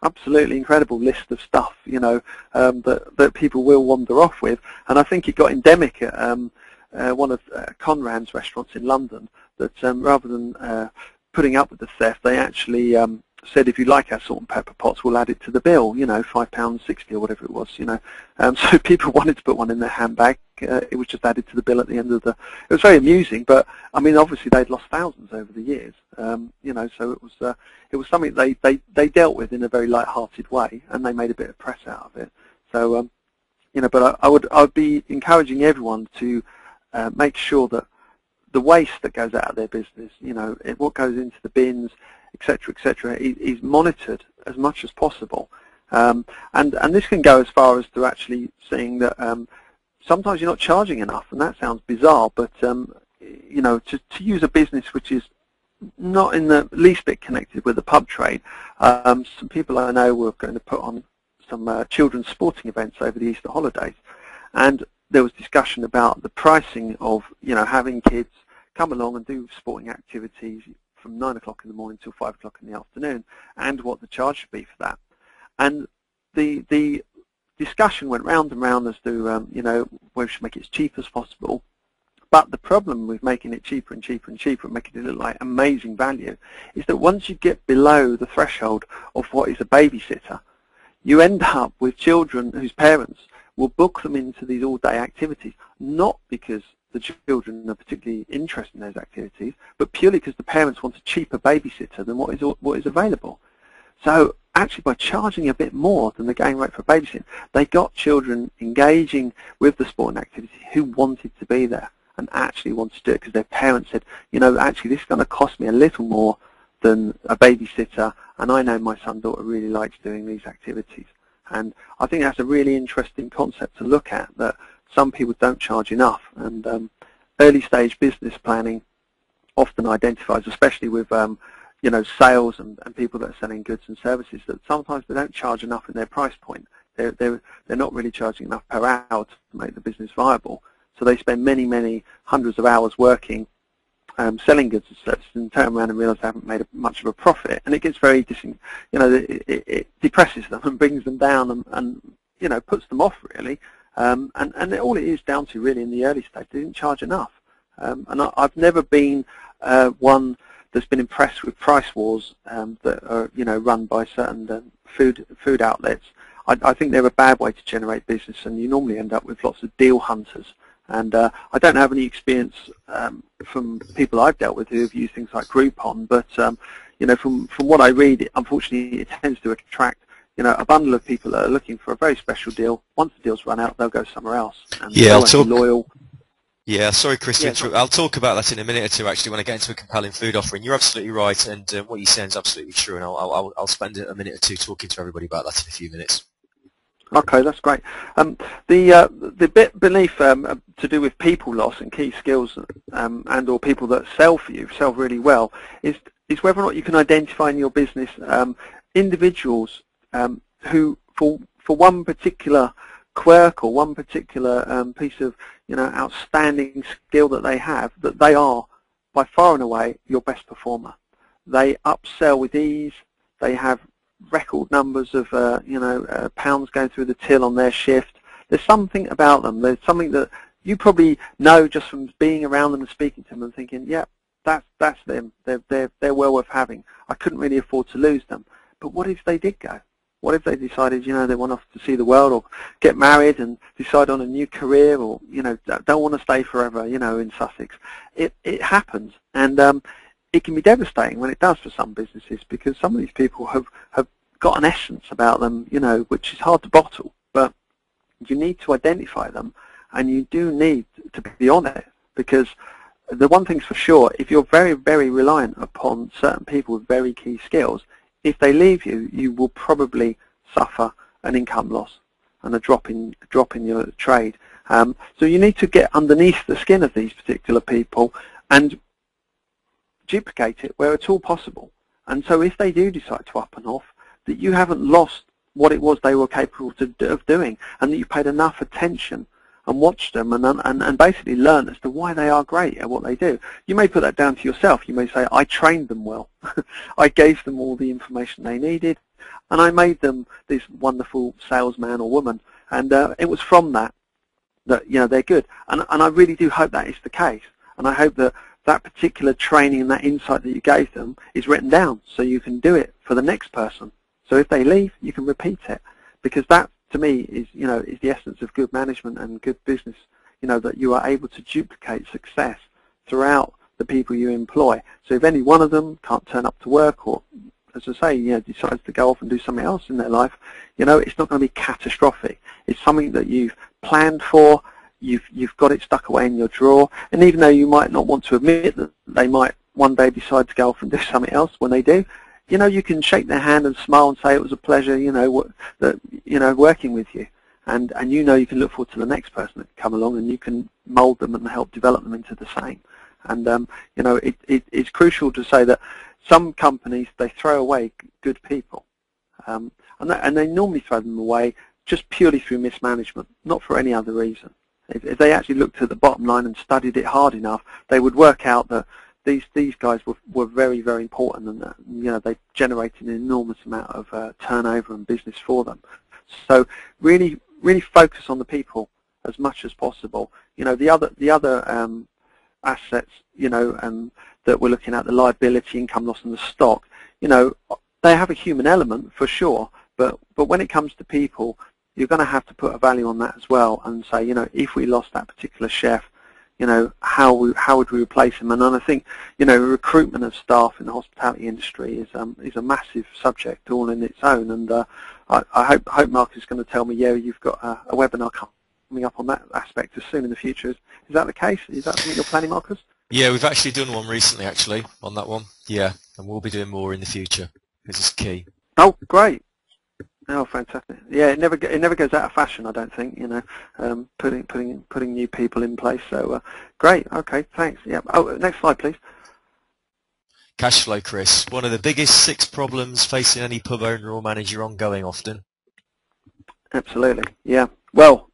Absolutely incredible list of stuff, that people will wander off with. And I think it got endemic at one of Conrad's restaurants in London, that rather than putting up with the theft, they actually said, if you like our salt and pepper pots, we'll add it to the bill, £5.60 or whatever it was, So people wanted to put one in their handbag. It was just added to the bill at the end of the... It was very amusing, but, I mean, obviously they'd lost thousands over the years, so it was something they dealt with in a very light-hearted way, and they made a bit of press out of it. So, but I would be encouraging everyone to make sure that the waste that goes out of their business, what goes into the bins, etc., is monitored as much as possible. And this can go as far as to actually seeing that sometimes you're not charging enough, and that sounds bizarre, but to use a business which is not in the least bit connected with the pub trade. Some people I know were going to put on some children's sporting events over the Easter holidays, and there was discussion about the pricing of, having kids come along and do sporting activities from 9 o'clock in the morning till 5 o'clock in the afternoon, and what the charge should be for that. And the discussion went round and round as to, whether we should make it as cheap as possible. But the problem with making it cheaper and cheaper and cheaper and making it look like amazing value is that once you get below the threshold of what is a babysitter, you end up with children whose parents will book them into these all-day activities, not because the children are particularly interested in those activities, but purely because the parents want a cheaper babysitter than what is available. So actually, by charging a bit more than the going rate for babysitting, they got children engaging with the sporting activity who wanted to be there and actually wanted to do it because their parents said, actually this is going to cost me a little more than a babysitter, and I know my son-daughter really likes doing these activities. And I think that's a really interesting concept to look at, that some people don't charge enough. And early stage business planning often identifies, especially with sales and people that are selling goods and services, that sometimes they don't charge enough in their price point. They're not really charging enough per hour to make the business viable. So they spend many, many hundreds of hours working, selling goods and services, and turn around and realise they haven't made much of a profit. And it gets very, it depresses them and brings them down and puts them off really. And all it is down to really in the early stage, they didn't charge enough. And I've never been one that's been impressed with price wars that are run by certain food outlets. I think they're a bad way to generate business, and you normally end up with lots of deal hunters. And I don't have any experience from people I've dealt with who have used things like Groupon, but from what I read, unfortunately, it tends to attract a bundle of people that are looking for a very special deal. Once the deal's run out, they'll go somewhere else. And yeah, I'll talk. Loyal. Yeah, sorry, Christie. Yeah, I'll talk about that in a minute or two, actually, when I get into a compelling food offering. You're absolutely right, and what you're saying is absolutely true, and I'll spend a minute or two talking to everybody about that in a few minutes. Okay, that's great. The bit beneath to do with people loss and key skills and or people that sell for you, sell really well, is whether or not you can identify in your business individuals who, for one particular quirk or one particular piece of outstanding skill that they have, that they are by far and away your best performer. They upsell with ease. They have record numbers of pounds going through the till on their shift. There's something about them. There's something that you probably know just from being around them and speaking to them and thinking, yeah, that's them. They're well worth having. I couldn't really afford to lose them. But what if they did go? What if they decided, they want off to see the world or get married and decide on a new career, or don't want to stay forever, in Sussex? It happens, and it can be devastating when it does for some businesses, because some of these people have got an essence about them, which is hard to bottle. But you need to identify them, and you do need to be on it, because the one thing's for sure, if you're very, very reliant upon certain people with very key skills, if they leave you, you will probably suffer an income loss and a drop in your trade. So you need to get underneath the skin of these particular people and duplicate it where it's all possible. And so if they do decide to up and off, that you haven't lost what it was they were capable of doing, and that you paid enough attention and watched them and basically learn as to why they are great at what they do. You may put that down to yourself. You may say, I trained them well. I gave them all the information they needed, and I made them this wonderful salesman or woman. And it was from that they're good. And I really do hope that is the case. And I hope that that particular training and that insight that you gave them is written down so you can do it for the next person. So if they leave, you can repeat it, because that, to me, is is the essence of good management and good business. That you are able to duplicate success throughout the people you employ. So if any one of them can't turn up to work, or, as I say, decides to go off and do something else in their life, it's not going to be catastrophic. It's something that you've planned for. You've got it stuck away in your drawer, and even though you might not want to admit that they might one day decide to go off and do something else, when they do, you can shake their hand and smile and say it was a pleasure, working with you, and you can look forward to the next person that come along, and you can mould them and help develop them into the same. And it's crucial to say that some companies, they throw away good people, and they normally throw them away just purely through mismanagement, not for any other reason. If they actually looked at the bottom line and studied it hard enough, they would work out that these guys were very, very important, and that, you know, they generated an enormous amount of turnover and business for them. So really focus on the people as much as possible. You know, the other assets, you know, that we're looking at, the liability, income loss, and the stock, you know, they have a human element for sure, but when it comes to people, you're going to have to put a value on that as well, and say, you know, if we lost that particular chef, you know, how would we replace him? And then I think, you know, recruitment of staff in the hospitality industry is a massive subject all in its own. And I hope Mark is going to tell me, yeah, you've got a webinar coming up on that aspect as soon in the future. Is that the case? Is that something you're planning, Marcus? Yeah, we've actually done one recently, actually, on that one. Yeah, and we'll be doing more in the future because it's key. Oh, great. Oh, fantastic! Yeah, it never goes out of fashion, I don't think. You know, putting new people in place. So great. Okay, thanks. Yeah. Oh, next slide, please. Cash flow, Chris. One of the biggest 6 problems facing any pub owner or manager ongoing often. Absolutely. Yeah. Well,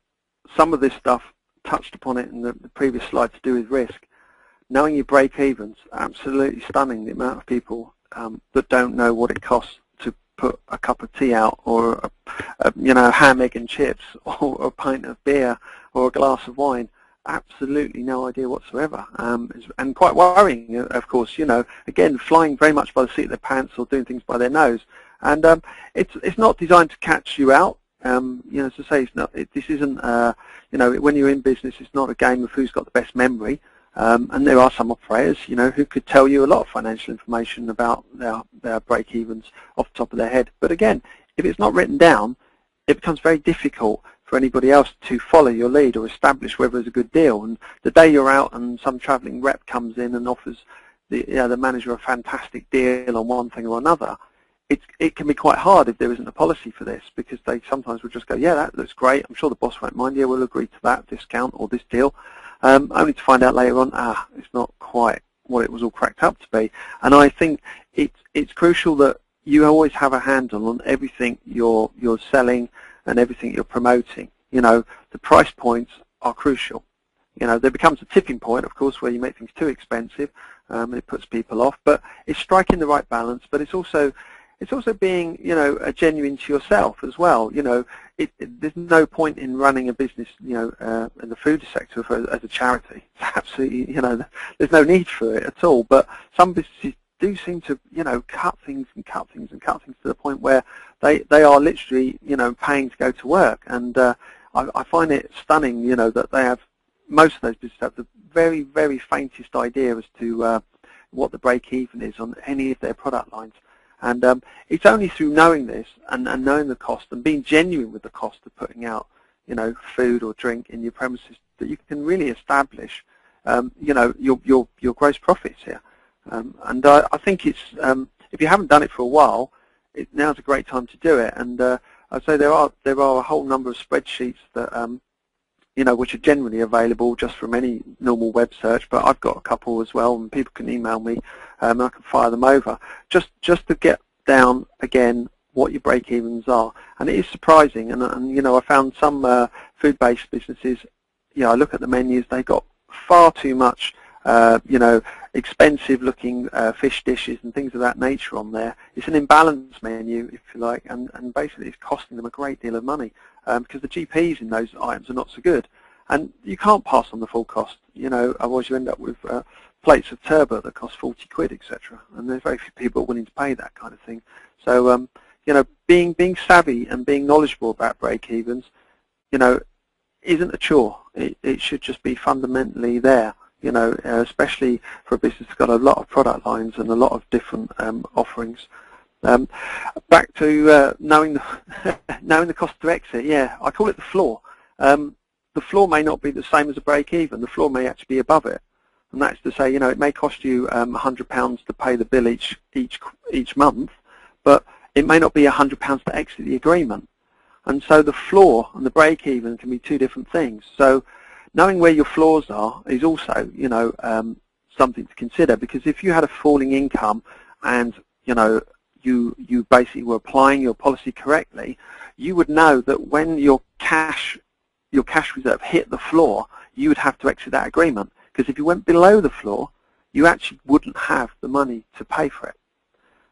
some of this stuff touched upon it in the previous slide to do with risk. Knowing your break-evens, absolutely stunning the amount of people that don't know what it costs to put a cup of tea out, or you know, ham, egg and chips, or a pint of beer, or a glass of wine. Absolutely no idea whatsoever, and quite worrying, of course. You know, again, flying very much by the seat of their pants or doing things by their nose, and it's not designed to catch you out. You know, as I say, it's not. This isn't. You know, when you're in business, it's not a game of who's got the best memory. And there are some operators, you know, who could tell you a lot of financial information about their break-evens off the top of their head. But again, if it's not written down, it becomes very difficult for anybody else to follow your lead or establish whether it's a good deal. And the day you're out and some travelling rep comes in and offers the manager a fantastic deal on one thing or another, it can be quite hard if there isn't a policy for this, because they sometimes will just go, yeah, that looks great, I'm sure the boss won't mind, yeah, we'll agree to that discount or this deal. Only to find out later on, it's not quite what it was all cracked up to be. And I think it's crucial that you always have a handle on everything you're selling and everything you're promoting. You know, the price points are crucial. You know, there becomes a tipping point, of course, where you make things too expensive, and it puts people off. But it's striking the right balance. But it's also being, you know, genuine to yourself as well. You know, there's no point in running a business, you know, in the food sector as a charity. It's absolutely, you know, there's no need for it at all. But some businesses do seem to, you know, cut things to the point where they are literally, you know, paying to go to work. And I find it stunning, you know, that they have, most of those businesses have the very, very faintest idea as to what the break-even is on any of their product lines. And it's only through knowing this and knowing the cost and being genuine with the cost of putting out, you know, food or drink in your premises that you can really establish, you know, your gross profits here. And I think it's, if you haven't done it for a while, now's a great time to do it. And I'd say there are a whole number of spreadsheets that, you know, which are generally available just from any normal web search, but I've got a couple as well, and people can email me, and I can fire them over, just to get down again what your break-evens are. And it is surprising, and you know, I found some food-based businesses, you know, I look at the menus, they got far too much, you know, expensive-looking fish dishes and things of that nature on there. It's an imbalanced menu, if you like, and basically it's costing them a great deal of money because the GPs in those items are not so good. And you can't pass on the full cost, you know, otherwise you end up with plates of turbot that cost 40 quid, etc. And there's very few people willing to pay that kind of thing. So, you know, being savvy and being knowledgeable about break-evens, you know, isn't a chore. It should just be fundamentally there. You know, especially for a business that's got a lot of product lines and a lot of different offerings. Back to knowing the cost to exit. Yeah, I call it the floor. The floor may not be the same as a break-even. The floor may actually be above it, and that's to say, you know, it may cost you £100 to pay the bill each month, but it may not be £100 to exit the agreement. And so the floor and the break-even can be two different things. So knowing where your floors are is also, you know, something to consider, because if you had a falling income and, you know, you basically were applying your policy correctly, you would know that when your cash your cash reserve hit the floor, you would have to exit that agreement, because if you went below the floor, you actually wouldn't have the money to pay for it.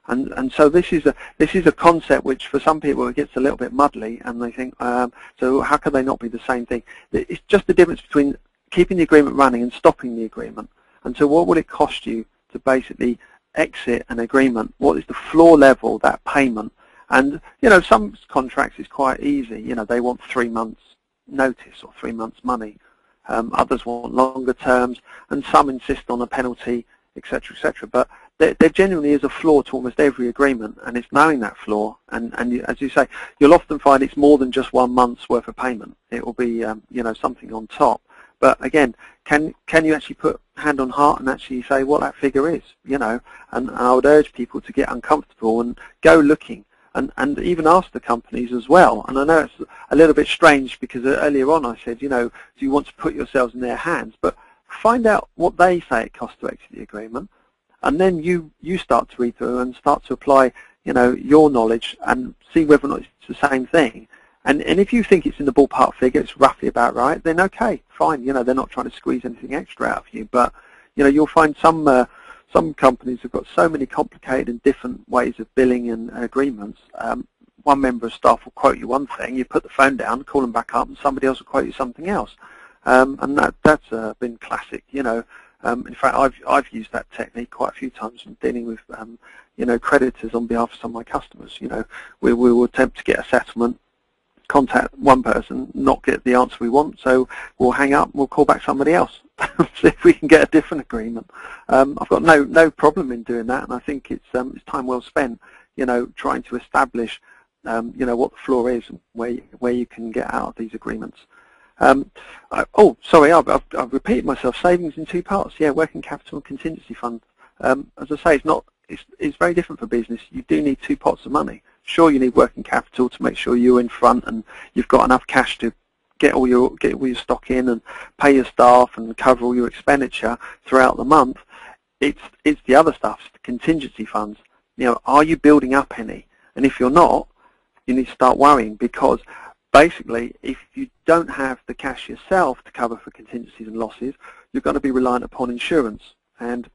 And so this is a concept which for some people it gets a little bit muddly, and they think, so how can they not be the same thing? It's just the difference between keeping the agreement running and stopping the agreement. And so what will it cost you to basically exit an agreement? What is the floor level, that payment? And some contracts is quite easy. They want 3 months notice or 3 months money. Others want longer terms, and some insist on a penalty, etc., etc. But there genuinely is a flaw to almost every agreement, and it's knowing that flaw. And as you say, you'll often find it's more than just 1 month's worth of payment. It will be something on top. But again, can you actually put hand on heart and actually say what that figure is? And I would urge people to get uncomfortable and go looking. And even ask the companies as well. And I know it's a little bit strange because earlier on I said, do you want to put yourselves in their hands? But find out what they say it costs to exit the agreement, and then you start to read through and start to apply, your knowledge and see whether or not it's the same thing. And if you think it's in the ballpark figure, it's roughly about right, then okay, fine. They're not trying to squeeze anything extra out of you. But you'll find some companies have got so many complicated and different ways of billing and agreements. One member of staff will quote you one thing, you put the phone down, call them back up, and somebody else will quote you something else. And that's been classic. In fact, I've used that technique quite a few times when dealing with creditors on behalf of some of my customers. We will attempt to get a settlement, contact one person, not get the answer we want, so we'll hang up and we'll call back somebody else, see if we can get a different agreement. I've got no problem in doing that, and I think it's time well spent, trying to establish, what the floor is and where you can get out of these agreements. Sorry, I've repeated myself. Savings in 2 parts. Yeah, working capital and contingency fund. As I say, it's very different for business. You do need 2 pots of money. Sure, you need working capital to make sure you're in front and you've got enough cash to get all your stock in and pay your staff and cover all your expenditure throughout the month. It's the other stuff, the contingency funds. Are you building up any? And if you're not, you need to start worrying, because basically, if you don't have the cash yourself to cover for contingencies and losses, you're going to be reliant upon insurance. And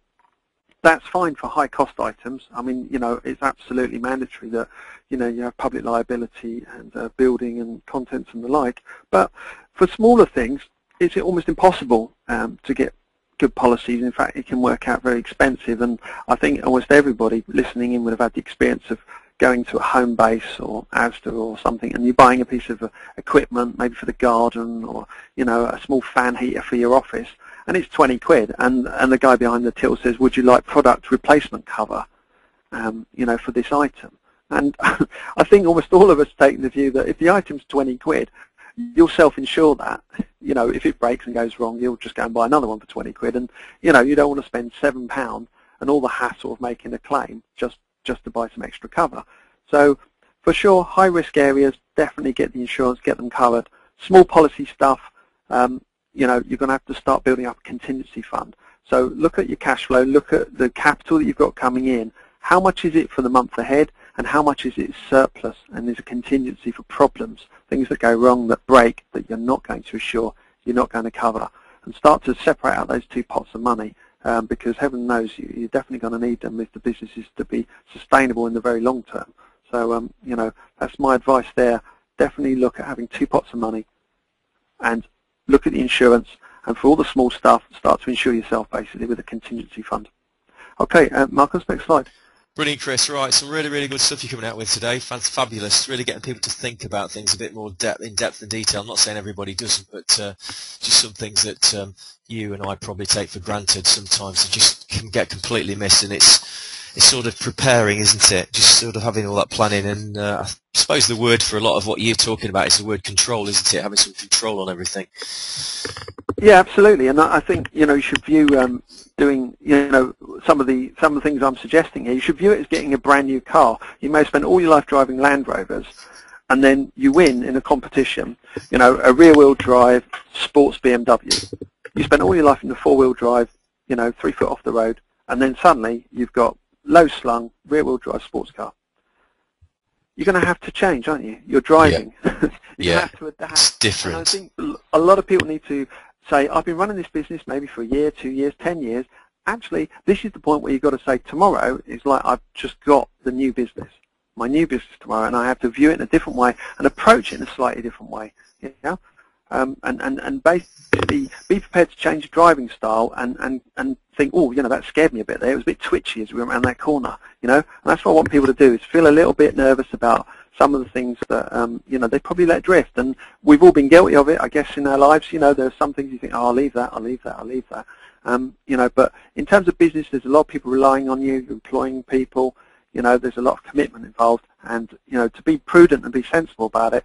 that's fine for high-cost items. I mean, it's absolutely mandatory that, you have public liability and building and contents and the like. But for smaller things, it's almost impossible to get good policies. In fact, it can work out very expensive. And I think almost everybody listening in would have had the experience of going to a home base or Asda or something, and you're buying a piece of equipment, maybe for the garden, or a small fan heater for your office, and it's 20 quid, and the guy behind the till says, would you like product replacement cover, for this item? And I think almost all of us take the view that if the item's 20 quid, you'll self-insure that. If it breaks and goes wrong, you'll just go and buy another one for 20 quid, and you don't want to spend £7 and all the hassle of making a claim just to buy some extra cover. So for sure, high-risk areas, definitely get the insurance, get them covered. Small policy stuff, you're going to have to start building up a contingency fund. So look at your cash flow, look at the capital that you've got coming in. How much is it for the month ahead, and how much is it surplus? And there's a contingency for problems, things that go wrong, that break, that you're not going to insure, you're not going to cover. And start to separate out those 2 pots of money. Because heaven knows you're definitely going to need them if the business is to be sustainable in the very long term. So, that's my advice there. Definitely look at having 2 pots of money and look at the insurance. And for all the small stuff, start to insure yourself basically with a contingency fund. Okay, Marcus, next slide. Brilliant, Chris. Right, some really, really good stuff you're coming out with today. Fabulous. Really getting people to think about things a bit more in depth and detail. I'm not saying everybody doesn't, but just some things that you and I probably take for granted sometimes just can get completely missed. And it's sort of preparing, isn't it? Just sort of having all that planning. And I suppose the word for a lot of what you're talking about is the word control, isn't it? Having some control on everything. Yeah, absolutely. And I think you should view doing some of the things I'm suggesting here. You should view it as getting a brand new car. You may spend all your life driving Land Rovers, and then you win in a competition. A rear-wheel drive sports BMW. You spend all your life in the 4-wheel drive, 3 foot off the road, and then suddenly you've got low slung rear-wheel drive sports car. you're going to have to change, aren't you? You're Yeah. driving. You Yeah. have to adapt. It's different. And I think a lot of people need to say, I've been running this business maybe for a year, 2 years, 10 years. Actually, this is the point where you've got to say tomorrow is like I've just got the new business, my new business tomorrow, and I have to view it in a different way and approach it in a slightly different way. Yeah, and basically be prepared to change your driving style and think, oh, you know, that scared me a bit there. It was a bit twitchy as we went around that corner, you know. And that's what I want people to do, is feel a little bit nervous about some of the things that, you know, they probably let drift. And we've all been guilty of it, I guess, in our lives. You know, there's some things you think, oh, I'll leave that, I'll leave that, I'll leave that. You know, but in terms of business, there's a lot of people relying on you, you're employing people, you know, there's a lot of commitment involved. And, you know, to be prudent and be sensible about it,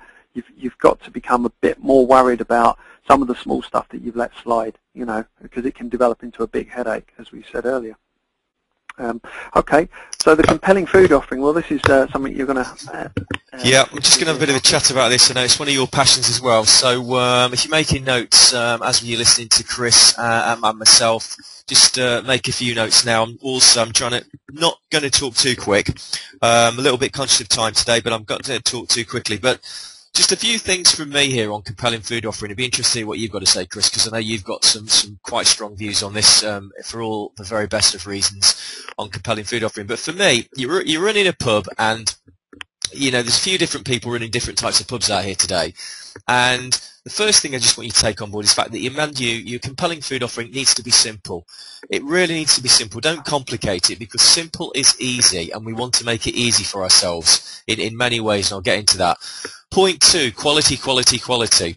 you've got to become a bit more worried about some of the small stuff that you've let slide, you know, because it can develop into a big headache, as we said earlier. Okay, so the compelling food offering, well, this is something you're going to... Yeah, I'm just going to have a bit of a chat about this. I know it's one of your passions as well. So if you're making notes as you're listening to Chris and myself, just make a few notes now. I'm trying to, not going to talk too quick. A little bit conscious of time today, but I'm going to talk too quickly. But just a few things from me here on compelling food offering. It'd be interesting to hear what you've got to say, Chris, because I know you've got some quite strong views on this for all the very best of reasons on compelling food offering. But for me, you're running a pub, and you know, there's a few different people running different types of pubs out here today. And the first thing I just want you to take on board is the fact that your compelling food offering needs to be simple. It really needs to be simple. Don't complicate it, because simple is easy, and we want to make it easy for ourselves in many ways, and I'll get into that. Point 2, quality, quality, quality.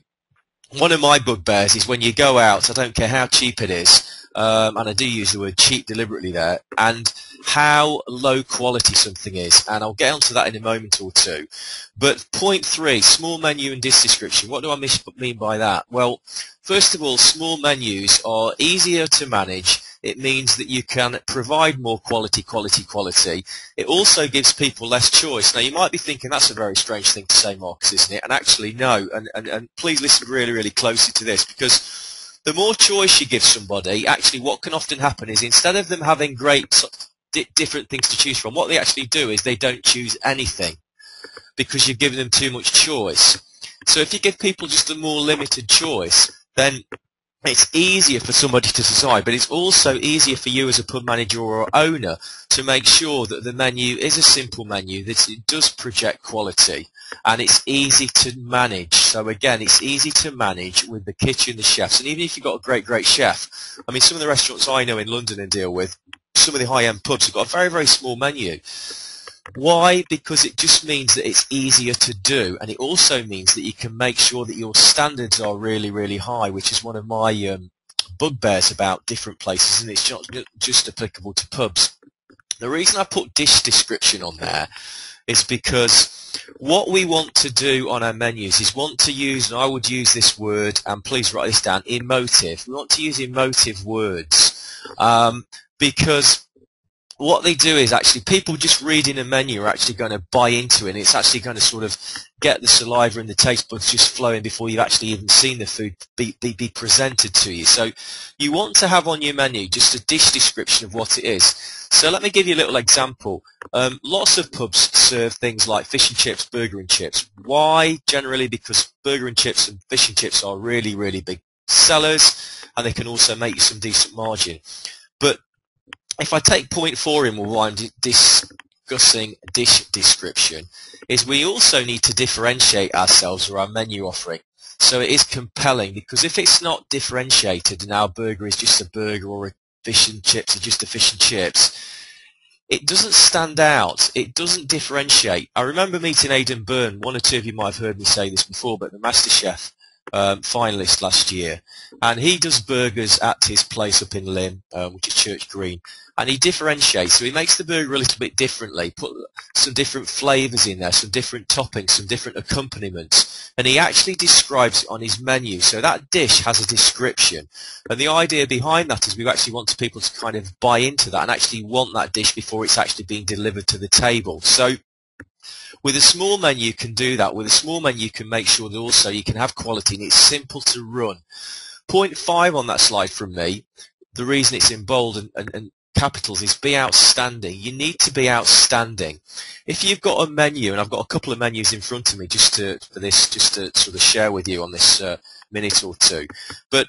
One of my bugbears is when you go out, I don't care how cheap it is, and I do use the word cheap deliberately there, and how low quality something is, and I'll get onto that in a moment or two. But point 3, small menu and dish description. What do I mean by that? Well, first of all, small menus are easier to manage. It means that you can provide more quality, quality, quality. It also gives people less choice. Now, you might be thinking that's a very strange thing to say, Marcus, isn't it? And actually, no. And please listen really, really closely to this, because the more choice you give somebody, actually what can often happen is, instead of them having great different things to choose from, what they actually do is they don't choose anything, because you've given them too much choice. So if you give people just a more limited choice, then it's easier for somebody to decide, but it's also easier for you as a pub manager or owner to make sure that the menu is a simple menu, that it does project quality, and it's easy to manage. So again, it's easy to manage with the kitchen, the chefs, and even if you've got a great, great chef, I mean, some of the restaurants I know in London and deal with, some of the high-end pubs have got a very, very small menu. Why? Because it just means that it's easier to do, and it also means that you can make sure that your standards are really, really high, which is one of my bugbears about different places, and it's not just applicable to pubs. The reason I put dish description on there is because what we want to do on our menus is want to use, and I would use this word, and please write this down, emotive. We want to use emotive words, because what they do is actually people just reading a menu are actually going to buy into it, and it's actually going to sort of get the saliva and the taste buds just flowing before you've actually even seen the food be presented to you. So you want to have on your menu just a dish description of what it is. So let me give you a little example. Lots of pubs serve things like fish and chips, burger and chips. Why? Generally because burger and chips and fish and chips are really, really big sellers, and they can also make you some decent margin. But if I take point 4 in while I'm discussing dish description, is we also need to differentiate ourselves or our menu offering. So it is compelling, because if it's not differentiated and our burger is just a burger, or a fish and chips are just a fish and chips, it doesn't stand out. It doesn't differentiate. I remember meeting Aidan Byrne. One or two of you might have heard me say this before, but the MasterChef finalist last year, and he does burgers at his place up in Lynn, which is Church Green, and he differentiates. So he makes the burger a little bit differently, put some different flavours in there, some different toppings, some different accompaniments, and he actually describes it on his menu. So that dish has a description, and the idea behind that is we actually want people to kind of buy into that and actually want that dish before it's actually being delivered to the table. So with a small menu you can do that. With a small menu you can make sure that also you can have quality, and it's simple to run. Point 5 on that slide from me, the reason it's in bold and capitals is be outstanding. You need to be outstanding. If you've got a menu, and I've got a couple of menus in front of me just to sort of share with you on this minute or two, but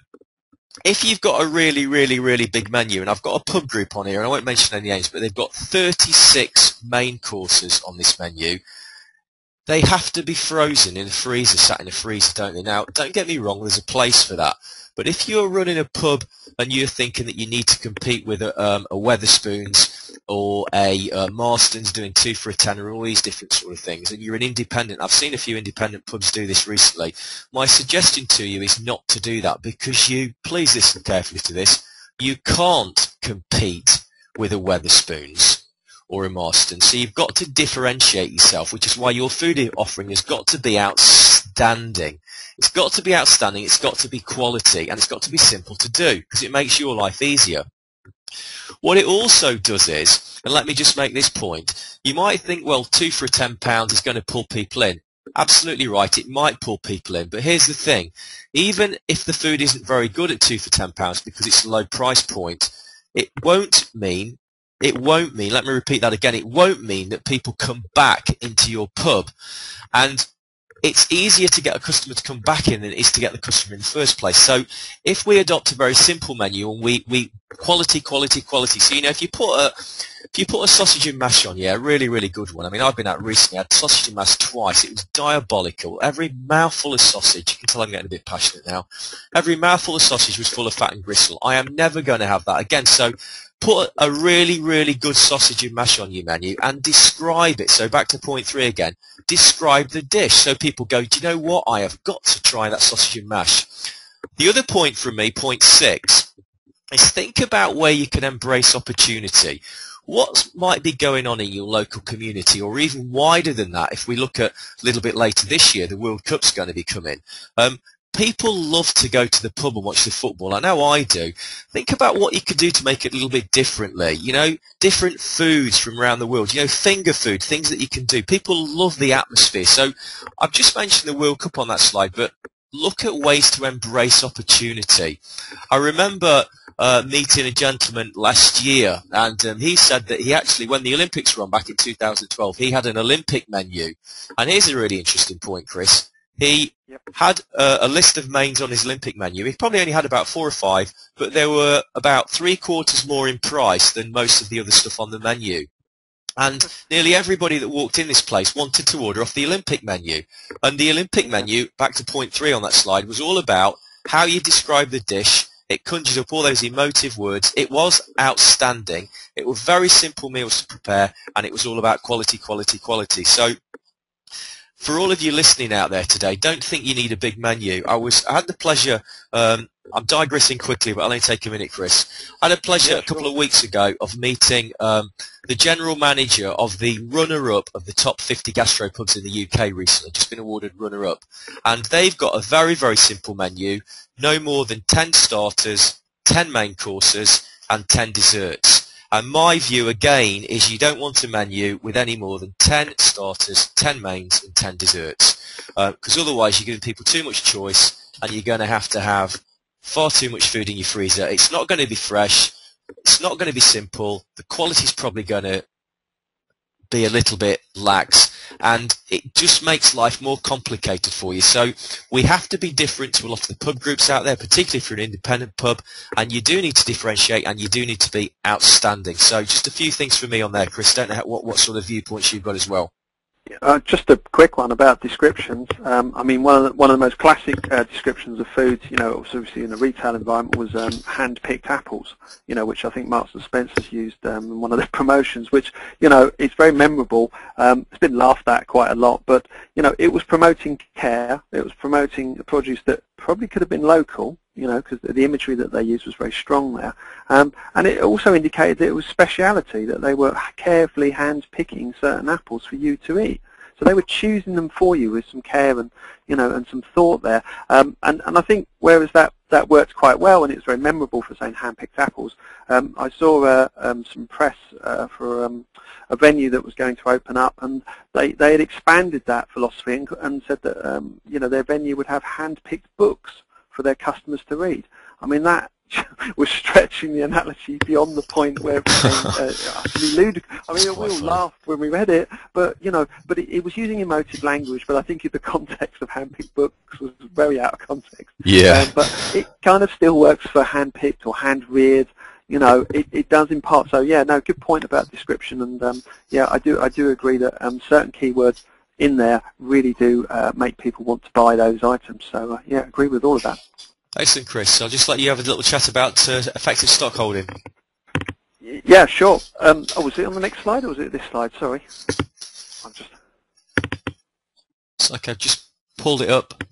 if you've got a really, really, really big menu, and I've got a pub group on here, and I won't mention any names, but they've got 36 main courses on this menu. They have to be frozen in a freezer, sat in a freezer, don't they? Now, don't get me wrong, there's a place for that. But if you're running a pub and you're thinking that you need to compete with a Wetherspoons or a Marston's doing 2 for a tenner, all these different sort of things, and you're an independent, I've seen a few independent pubs do this recently, my suggestion to you is not to do that, because please listen carefully to this, you can't compete with a Wetherspoons or a Marston. So you've got to differentiate yourself, which is why your food offering has got to be outstanding. It's got to be outstanding, it's got to be quality, and it's got to be simple to do, because it makes your life easier. What it also does is, and let me just make this point, you might think, well, 2 for £10 is going to pull people in. Absolutely right, it might pull people in, but here's the thing, even if the food isn't very good at 2 for £10 because it's a low price point, it won't mean, let me repeat that again, it won't mean that people come back into your pub. And it's easier to get a customer to come back in than it is to get the customer in the first place. So if we adopt a very simple menu and we quality, so if you put a sausage and mash on, yeah, a really, really good one. I mean, I've been out recently, I had sausage and mash twice. It was diabolical. Every mouthful of sausage, you can tell I'm getting a bit passionate now, every mouthful of sausage was full of fat and gristle. I am never going to have that again. So put a really, really good sausage and mash on your menu and describe it. So back to point 3 again. Describe the dish so people go, do you know what? I have got to try that sausage and mash. The other point from me, point 6, is think about where you can embrace opportunity. What might be going on in your local community, or even wider than that? If we look at a little bit later this year, the World Cup's going to be coming. People love to go to the pub and watch the football. I know I do. Think about what you could do to make it a little bit differently. You know, different foods from around the world. You know, finger food, things that you can do. People love the atmosphere. So I've just mentioned the World Cup on that slide, but look at ways to embrace opportunity. I remember meeting a gentleman last year, and he said that he actually, when the Olympics were on back in 2012, he had an Olympic menu. And here's a really interesting point, Chris. He had a list of mains on his Olympic menu. He probably only had about 4 or 5, but they were about 3/4 more in price than most of the other stuff on the menu. And nearly everybody that walked in this place wanted to order off the Olympic menu. And the Olympic menu, back to point 3 on that slide, was all about how you describe the dish. It conjured up all those emotive words. It was outstanding. It were very simple meals to prepare, and it was all about quality, quality, quality. So for all of you listening out there today, don't think you need a big menu. I had the pleasure, I'm digressing quickly, but I'll only take a minute, Chris. I had a pleasure a couple of weeks ago of meeting the general manager of the runner-up of the top 50 gastropubs in the UK recently, just been awarded runner-up. And they've got a very, very simple menu, no more than 10 starters, 10 main courses, and 10 desserts. And my view, again, is you don't want a menu with any more than 10 starters, 10 mains, and 10 desserts. Because otherwise you're giving people too much choice, and you're going to have far too much food in your freezer. It's not going to be fresh. It's not going to be simple. The quality's probably going to be a little bit lax, and it just makes life more complicated for you. So we have to be different to a lot of the pub groups out there, particularly if you're an independent pub, and you do need to differentiate, and you do need to be outstanding. So just a few things for me on there, Chris. Don't know what sort of viewpoints you've got as well. Just a quick one about descriptions. I mean, one of the most classic descriptions of foods, you know, obviously in the retail environment, was hand-picked apples, you know, which I think Marks and Spencer's used in one of their promotions, which, you know, it's very memorable. It's been laughed at quite a lot, but, you know, it was promoting care. It was promoting produce that probably could have been local, you know, because the imagery that they used was very strong there. And it also indicated that it was speciality, that they were carefully hand-picking certain apples for you to eat. So they were choosing them for you with some care and, you know, and some thought there. And I think whereas that worked quite well and it's very memorable for saying hand-picked apples, I saw some press for a venue that was going to open up, and they had expanded that philosophy and said that, you know, their venue would have hand-picked books for their customers to read. I mean, that was stretching the analogy beyond the point where it became utterly ludicrous. I mean, we all laughed when we read it, but it was using emotive language. But I think in the context of hand-picked books was very out of context. Yeah. But it kind of still works for hand-picked or hand-reared. It does in part. So yeah, no, good point about description, and yeah, I do agree that certain keywords in there really do make people want to buy those items. So yeah, agree with all of that. Excellent, Chris. I'll just let you have a little chat about effective stockholding. Yeah, sure. Was it on the next slide or was it this slide? Sorry. It's like I've just pulled it up.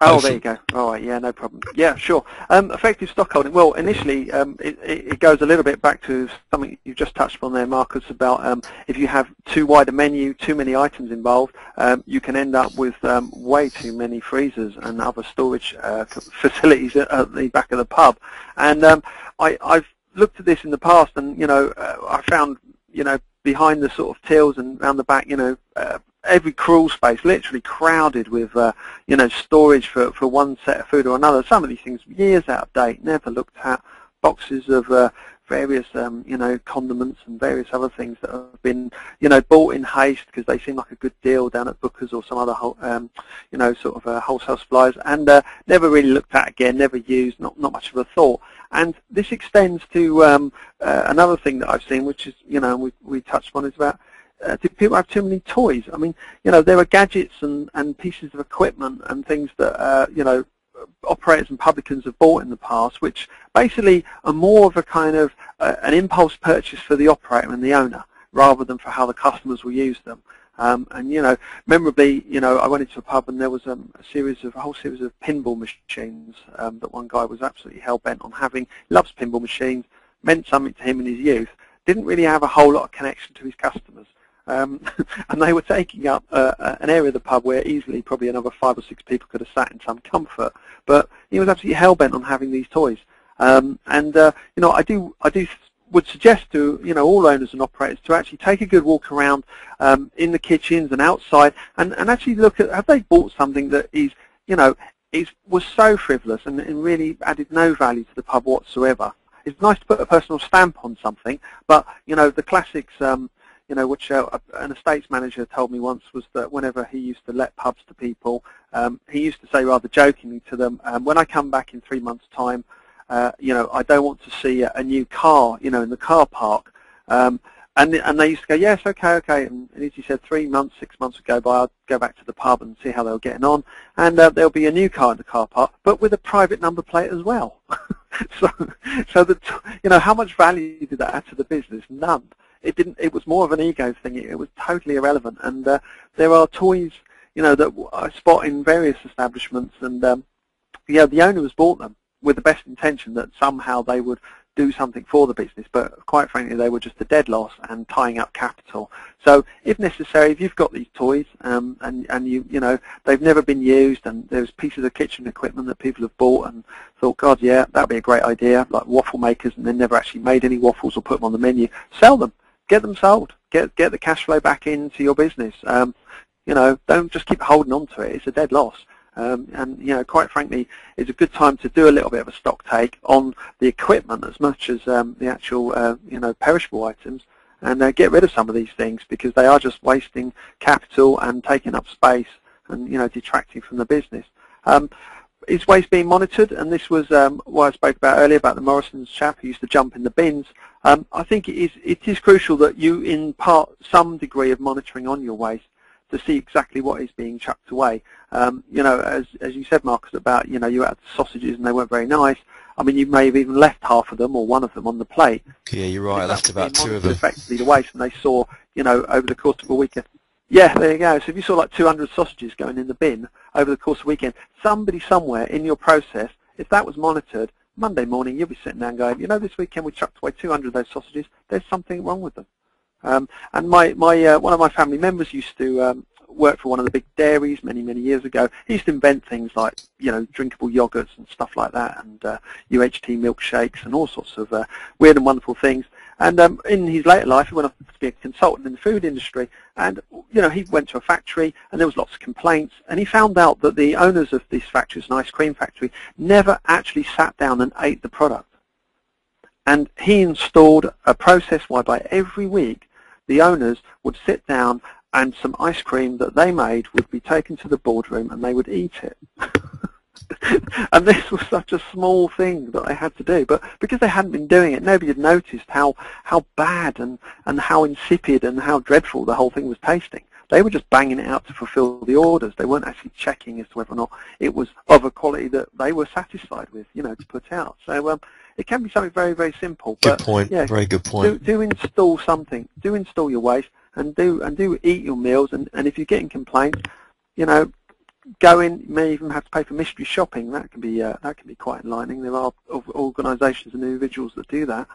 Oh, there you go. All right, yeah, no problem. Yeah, sure. Effective stockholding. Well, initially, it goes a little bit back to something you just touched upon there, Marcus, about if you have too wide a menu, too many items involved, you can end up with way too many freezers and other storage facilities at the back of the pub. And I've looked at this in the past, and I found behind the sort of tills and around the back, every crawl space literally crowded with storage for one set of food or another. Some of these things years out of date, never looked at. Boxes of various condiments and various other things that have been bought in haste because they seem like a good deal down at Booker's or some other wholesale suppliers, and never really looked at again, never used, not much of a thought. And this extends to another thing that I've seen, which is we touched on, is about do people have too many toys? I mean, there are gadgets and pieces of equipment and things that operators and publicans have bought in the past, which basically are more of a kind of an impulse purchase for the operator and the owner, rather than for how the customers will use them. And memorably, I went into a pub and there was a whole series of pinball machines that one guy was absolutely hell bent on having. Loves pinball machines, meant something to him in his youth. Didn't really have a whole lot of connection to his customers. And they were taking up an area of the pub where easily probably another 5 or 6 people could have sat in some comfort. But he was absolutely hell-bent on having these toys. I would suggest to all owners and operators to actually take a good walk around in the kitchens and outside, and actually look at, have they bought something that was so frivolous and really added no value to the pub whatsoever. It's nice to put a personal stamp on something, but the classics. Which an estates manager told me once was that whenever he used to let pubs to people, he used to say rather jokingly to them, when I come back in 3 months' time, I don't want to see a new car, in the car park. And they used to go, yes, okay. And as he said, 3 months, 6 months would go by, I'd go back to the pub and see how they were getting on, and there'll be a new car in the car park, but with a private number plate as well. so that how much value did that add to the business? None. It didn't. It was more of an ego thing. It was totally irrelevant. And there are toys, that I spot in various establishments, and the owner has bought them with the best intention that somehow they would do something for the business, but quite frankly, they were just a dead loss and tying up capital. So, if necessary, if you've got these toys and they've never been used, and there's pieces of kitchen equipment that people have bought and thought, God, yeah, that'd be a great idea, like waffle makers, and then never actually made any waffles or put them on the menu, sell them. Get them sold. Get the cash flow back into your business. Don't just keep holding on to it. It's a dead loss. And quite frankly, it's a good time to do a little bit of a stock take on the equipment as much as the actual perishable items, and get rid of some of these things because they are just wasting capital and taking up space and detracting from the business. Is waste being monitored? And this was what I spoke about earlier about the Morrison's chap who used to jump in the bins. I think it is crucial that you impart some degree of monitoring on your waste to see exactly what is being chucked away. As you said, Marcus, about you had sausages and they weren't very nice. I mean, you may have even left half of them or one of them on the plate. Yeah, you're right. I left about 2 of them. Effectively, the waste, and they saw over the course of a weekend. Yeah, there you go. So if you saw like 200 sausages going in the bin over the course of the weekend, somebody somewhere in your process, if that was monitored, Monday morning you'll be sitting there and going, this weekend we chucked away 200 of those sausages. There's something wrong with them. And my one of my family members used to work for one of the big dairies many years ago. He used to invent things like drinkable yogurts and stuff like that, and UHT milkshakes and all sorts of weird and wonderful things. And in his later life, he went off to be a consultant in the food industry. And he went to a factory, and there was lots of complaints. And he found out that the owners of this factory, an ice cream factory, never actually sat down and ate the product. And he installed a process whereby every week the owners would sit down and some ice cream that they made would be taken to the boardroom and they would eat it. And this was such a small thing that they had to do, but because they hadn't been doing it, nobody had noticed how bad and how insipid and how dreadful the whole thing was tasting. They were just banging it out to fulfill the orders. They weren't actually checking as to whether or not it was of a quality that they were satisfied with, to put out. So it can be something very, very simple. Good point. Yeah, very good point. Do install something. Do install your waste, and do eat your meals. And if you're getting complaints, go in. You may even have to pay for mystery shopping. That can be quite enlightening. There are organisations and individuals that do that.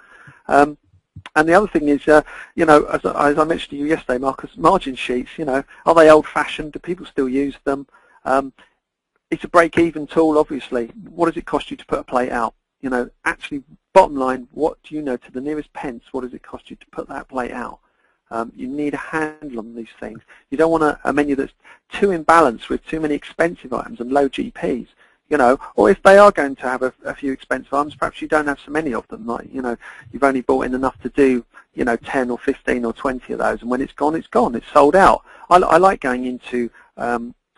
And the other thing is, as I mentioned to you yesterday, Marcus, margin sheets. Are they old-fashioned? Do people still use them? It's a break-even tool, obviously. What does it cost you to put a plate out? Actually, bottom line, what do you know to the nearest pence? What does it cost you to put that plate out? You need a handle on these things. You don't want a menu that's too imbalanced with too many expensive items and low GPs. Or if they are going to have a few expensive items, perhaps you don't have so many of them. Like, you've only bought in enough to do, 10 or 15 or 20 of those, and when it's gone, it's gone. It's sold out. I like going into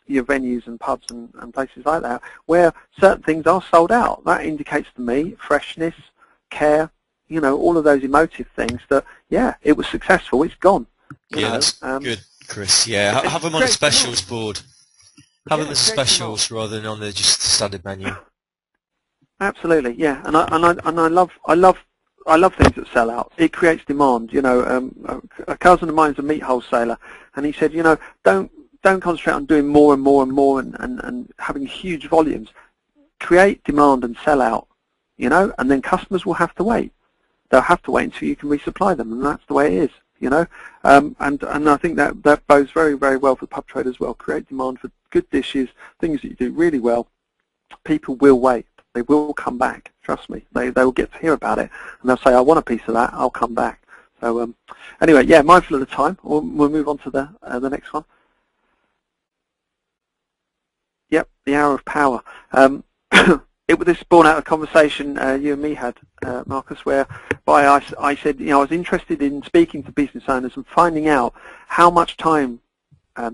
your venues and pubs and places like that where certain things are sold out. That indicates to me freshness, care, all of those emotive things that, yeah, it was successful, it's gone. That's good, Chris. Yeah, have them on a specials board. Have them as specials rather than on the just standard menu. Absolutely, yeah, and I love things that sell out. It creates demand. A cousin of mine's a meat wholesaler, and he said, don't concentrate on doing more and more and more and having huge volumes. Create demand and sell out, and then customers will have to wait. They'll have to wait until you can resupply them, and that's the way it is. And I think that bodes very, very well for pub trade as well. Create demand for good dishes, things that you do really well. People will wait. They will come back. Trust me. They will get to hear about it, and they'll say, "I want a piece of that. I'll come back." So anyway, yeah, mindful of the time. We'll move on to the next one. Yep, the hour of power. This born out of a conversation you and me had, Marcus, whereby I said, I was interested in speaking to business owners and finding out how much time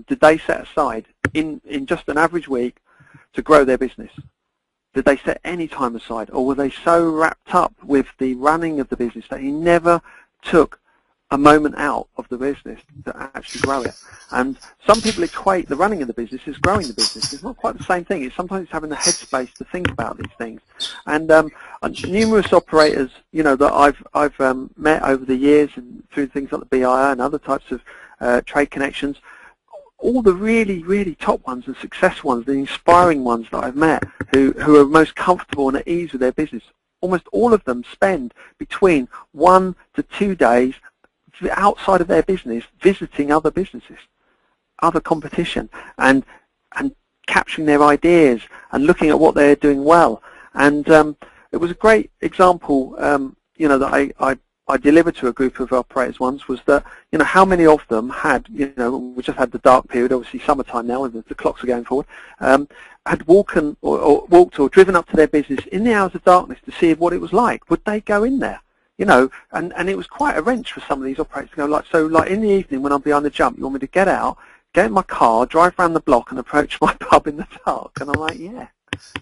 did they set aside in just an average week to grow their business. Did they set any time aside, or were they so wrapped up with the running of the business that he never took a moment out of the business to actually grow it? And some people equate the running of the business as growing the business. It's not quite the same thing. Sometimes it's having the headspace to think about these things. And numerous operators, that I've met over the years and through things like the BIA and other types of trade connections, all the really, really top ones, the successful ones, the inspiring ones that I've met, who are most comfortable and at ease with their business, almost all of them spend between 1 to 2 days outside of their business visiting other businesses, other competition, and capturing their ideas and looking at what they're doing well. And it was a great example, that I delivered to a group of operators once, was that, how many of them had, we just had the dark period, obviously summertime now, and the clocks are going forward, had walked or driven up to their business in the hours of darkness to see what it was like. Would they go in there? And it was quite a wrench for some of these operators to go, like in the evening when I'm behind the jump, you want me to get out, get in my car, drive around the block and approach my pub in the dark? And I'm like, yeah,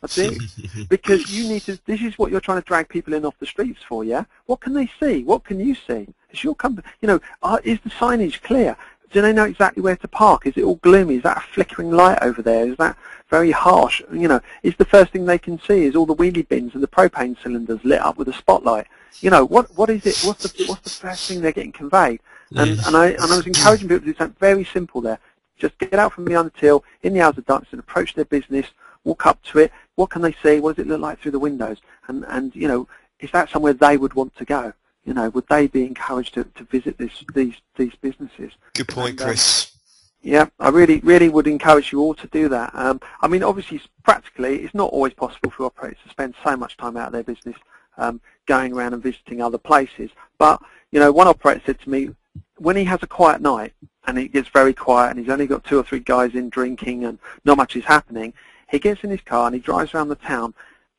I do. Because this is what you're trying to drag people in off the streets for, yeah? What can they see? What can you see? Is your company, is the signage clear? Do they know exactly where to park? Is it all gloomy? Is that a flickering light over there? Is that very harsh? Is the first thing they can see is all the wheelie bins and the propane cylinders lit up with a spotlight? What is it? What's the first thing they're getting conveyed? And I was encouraging people to do something very simple there. Just get out from behind the till in the hours of darkness and approach their business. Walk up to it. What can they see? What does it look like through the windows? And is that somewhere they would want to go? Would they be encouraged to visit these businesses? Good point, Chris. Yeah, I really would encourage you all to do that. I mean, obviously, practically, it's not always possible for operators to spend so much time out of their business going around and visiting other places. But, one operator said to me, when he has a quiet night and it gets very quiet and he's only got 2 or 3 guys in drinking and not much is happening, he gets in his car and he drives around the town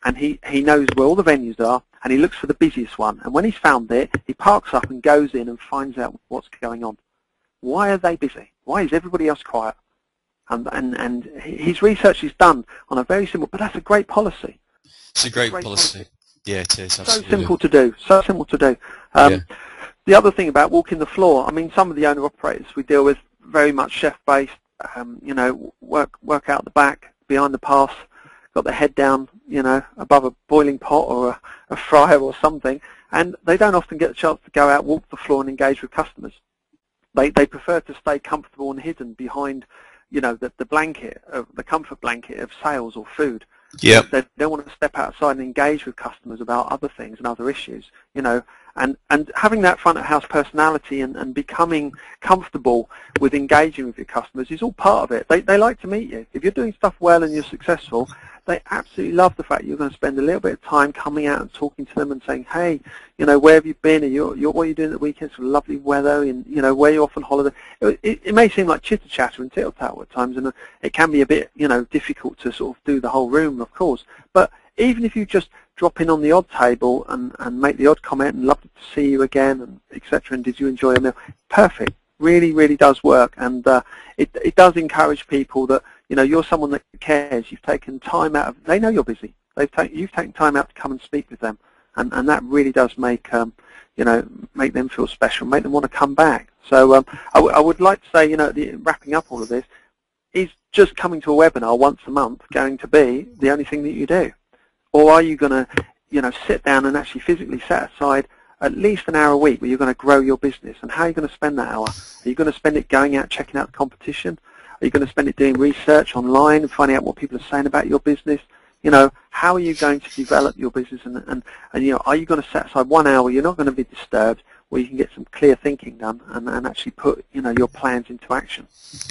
and he knows where all the venues are, and he looks for the busiest one. And when he's found it, he parks up and goes in and finds out what's going on. Why are they busy? Why is everybody else quiet? And his research is done on a very simple, but that's a great policy. It's a great policy. Yeah, it is. Absolutely. So simple to do. So simple to do. The other thing about walking the floor, I mean, some of the owner-operators we deal with, very much chef-based, you know, work out the back, behind the pass, got their head down, you know, above a boiling pot or a fryer or something, and they don't often get a chance to go out, walk the floor and engage with customers. They prefer to stay comfortable and hidden behind, you know, the blanket, the comfort blanket of sales or food. Yeah. They don't want to step outside and engage with customers about other things and other issues, you know, and having that front of house personality and becoming comfortable with engaging with your customers is all part of it. They like to meet you. If you're doing stuff well and you're successful, they absolutely love the fact you're going to spend a little bit of time coming out and talking to them and saying, hey, you know, where have you been? What are you doing at the weekends for lovely weather? And, you know, where are you off on holiday? It may seem like chitter-chatter and tittle-tattle at times, and it can be a bit, you know, difficult to sort of do the whole room, of course. But even if you just drop in on the odd table and make the odd comment and lovely to see you again, and etc., and did you enjoy a meal? Perfect. Really, really does work, and it does encourage people that, you know, you're someone that cares. You've taken time out of. They know you're busy. You've taken time out to come and speak with them, and that really does make you know, make them feel special, make them want to come back. So I would like to say, you know, wrapping up all of this, is just coming to a webinar once a month going to be the only thing that you do, or are you going to, you know, sit down and actually physically set aside at least an hour a week where you're going to grow your business? And how are you going to spend that hour? Are you going to spend it going out checking out the competition? Are you going to spend it doing research online and finding out what people are saying about your business? You know, how are you going to develop your business? And you know, are you going to set aside 1 hour you're not going to be disturbed, where you can get some clear thinking done and actually put, you know, your plans into action?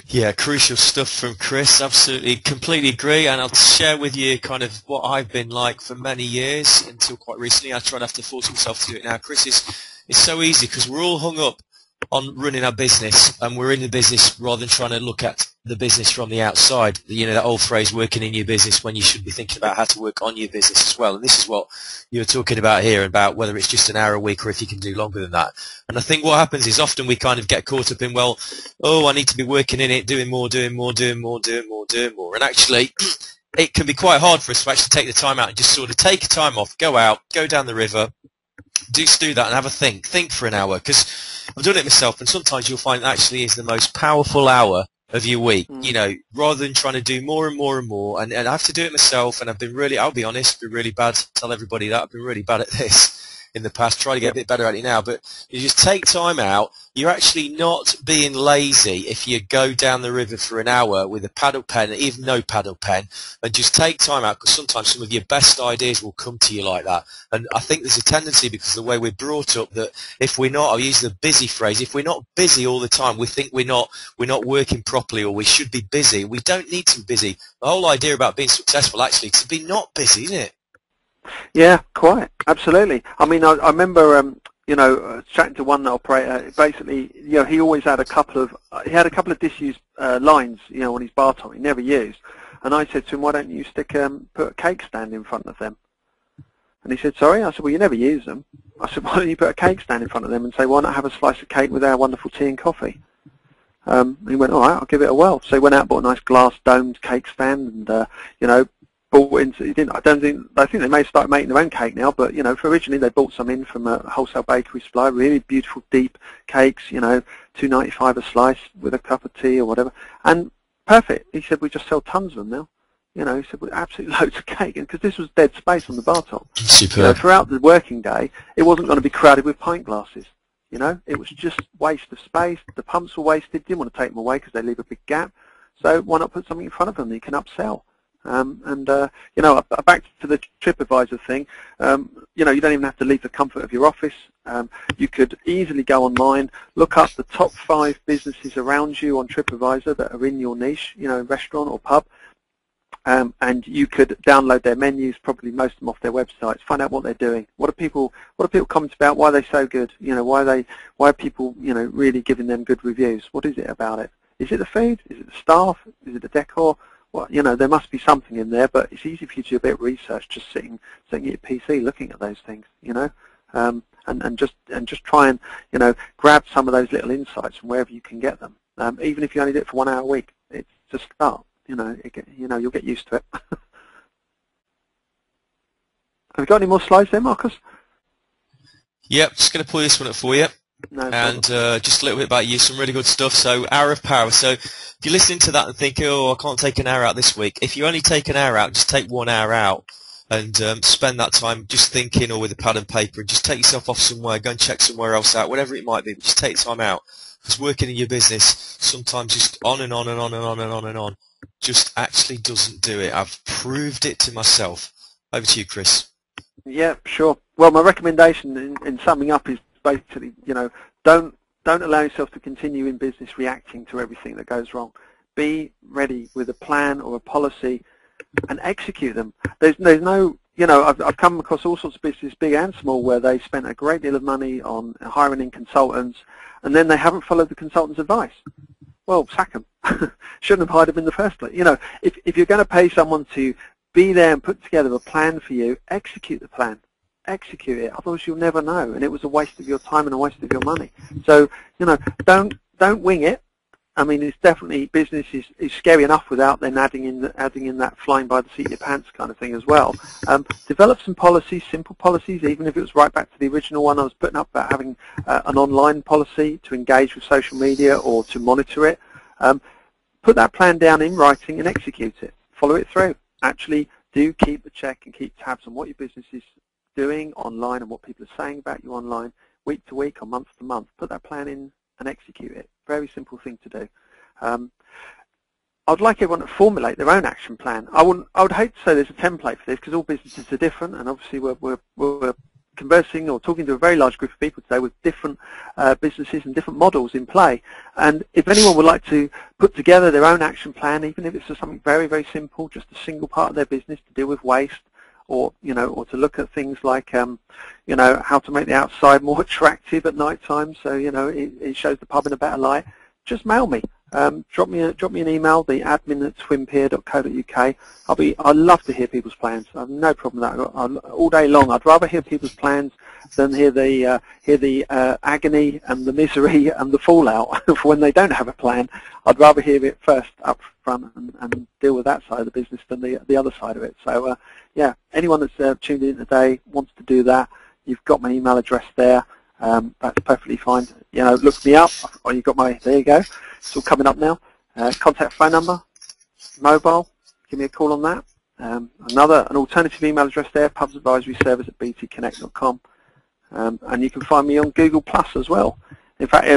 Yeah, crucial stuff from Chris. Absolutely, completely agree. And I'll share with you kind of what I've been like for many years until quite recently. I try not to force myself to do it now. Chris, it's so easy because we're all hung up on running our business, and we're in the business rather than trying to look at the business from the outside. You know, that old phrase, working in your business, when you should be thinking about how to work on your business as well. And this is what you're talking about here, about whether it's just an hour a week or if you can do longer than that. And I think what happens is often we kind of get caught up in, well, oh, I need to be working in it, doing more. And actually, it can be quite hard for us to actually take the time out and just sort of take a time off, go out, go down the river, just do that and have a think for an hour, because I've done it myself, and sometimes you'll find it actually is the most powerful hour of your week, you know, rather than trying to do more and more, and I have to do it myself, and I've been really, I'll be honest, been really bad, tell everybody that, I've been really bad at this in the past, try to get a bit better at it now, but you just take time out. You're actually not being lazy if you go down the river for an hour with a paddle pen, even no paddle pen, and just take time out, because sometimes some of your best ideas will come to you like that. And I think there's a tendency, because of the way we're brought up, that if we're not, I'll use the busy phrase, if we're not busy all the time, we think we're not working properly, or we should be busy. We don't need to be busy. The whole idea about being successful actually is to be not busy, isn't it? Yeah, quite, absolutely. I mean, I remember, you know, chatting to one operator. Basically, you know, he always had a couple of disused lines, you know, on his bar top he never used. And I said to him, why don't you put a cake stand in front of them? And he said, sorry? I said, well, you never use them. I said, why don't you put a cake stand in front of them and say, why not have a slice of cake with our wonderful tea and coffee? He went, all right, I'll give it a whirl. So he went out and bought a nice glass domed cake stand, and you know, bought into. He didn't. I think they may start making their own cake now, but you know, for originally they bought some in from a wholesale bakery supplier. Really beautiful, deep cakes. You know, $2.95 a slice with a cup of tea or whatever, and perfect. He said, we just sell tons of them now. You know, he said, well, absolutely loads of cake, and because this was dead space on the bar top. Superb. You know, throughout the working day, it wasn't going to be crowded with pint glasses. You know, it was just waste of space. The pumps were wasted. Didn't want to take them away because they leave a big gap. So why not put something in front of them that you can upsell? You know, back to the TripAdvisor thing, you know, you don't even have to leave the comfort of your office. You could easily go online, look up the top 5 businesses around you on TripAdvisor that are in your niche, you know, restaurant or pub, and you could download their menus, probably most of them off their websites, find out what they're doing. What are people comment about? Why are they so good? You know, why are people, you know, really giving them good reviews? What is it about it? Is it the food? Is it the staff? Is it the decor? well, there must be something in there, but it's easy for you to do a bit of research just sitting at your PC looking at those things, and just try and grab some of those little insights from wherever you can get them. Even if you only do it for 1 hour a week, it's just start. You'll get used to it. Have you got any more slides there, Marcus? Yep, just going to pull this one up for you. No and just a little bit about you, some really good stuff. So, hour of power. So, if you're listening to that and think, oh, I can't take an hour out this week, if you only take an hour out, just take 1 hour out and spend that time just thinking, or with a pad and paper, and just take yourself off somewhere, go and check somewhere else out, whatever it might be, but just take time out. Because working in your business, sometimes just on and on and on and on and on and on, just actually doesn't do it. I've proved it to myself. Over to you, Chris. Yeah, sure. Well, my recommendation in summing up is basically, don't allow yourself to continue in business reacting to everything that goes wrong. Be ready with a plan or a policy and execute them. There's no, I've come across all sorts of businesses, big and small, where they spent a great deal of money on hiring in consultants, and then they haven't followed the consultant's advice. Well, sack them. Shouldn't have hired them in the first place. If you're going to pay someone to be there and put together a plan for you, execute the plan. Execute it, otherwise you'll never know, and it was a waste of your time and a waste of your money. So, don't wing it. I mean, it's definitely, business is scary enough without then adding in that flying by the seat of your pants kind of thing as well. Develop some policies, simple policies, even if it was right back to the original one I was putting up about having an online policy to engage with social media or to monitor it. Put that plan down in writing and execute it. Follow it through. Actually do keep a check and keep tabs on what your business is doing online and what people are saying about you online, week to week or month to month. Put that plan in and execute it. Very simple thing to do. I'd like everyone to formulate their own action plan. I would hate to say there's a template for this, because all businesses are different, and obviously we're conversing or talking to a very large group of people today with different businesses and different models in play. And if anyone would like to put together their own action plan, even if it's just something very, very simple, just a single part of their business to deal with waste, or or to look at things like how to make the outside more attractive at night time, so it shows the pub in a better light, just mail me. Drop me an email, the admin@swimpier.co.uk. I'd love to hear people's plans. I have no problem with that. All day long, I'd rather hear people's plans than hear the agony and the misery and the fallout for when they don't have a plan. I'd rather hear it first up front and deal with that side of the business than the other side of it. So yeah, anyone that's tuned in today wants to do that, you've got my email address there. That's perfectly fine. Look me up. Or you've got there you go. It's all coming up now. Contact phone number, mobile. Give me a call on that. An alternative email address there, pubsadvisoryservice@btconnect.com. And you can find me on Google Plus as well. In fact,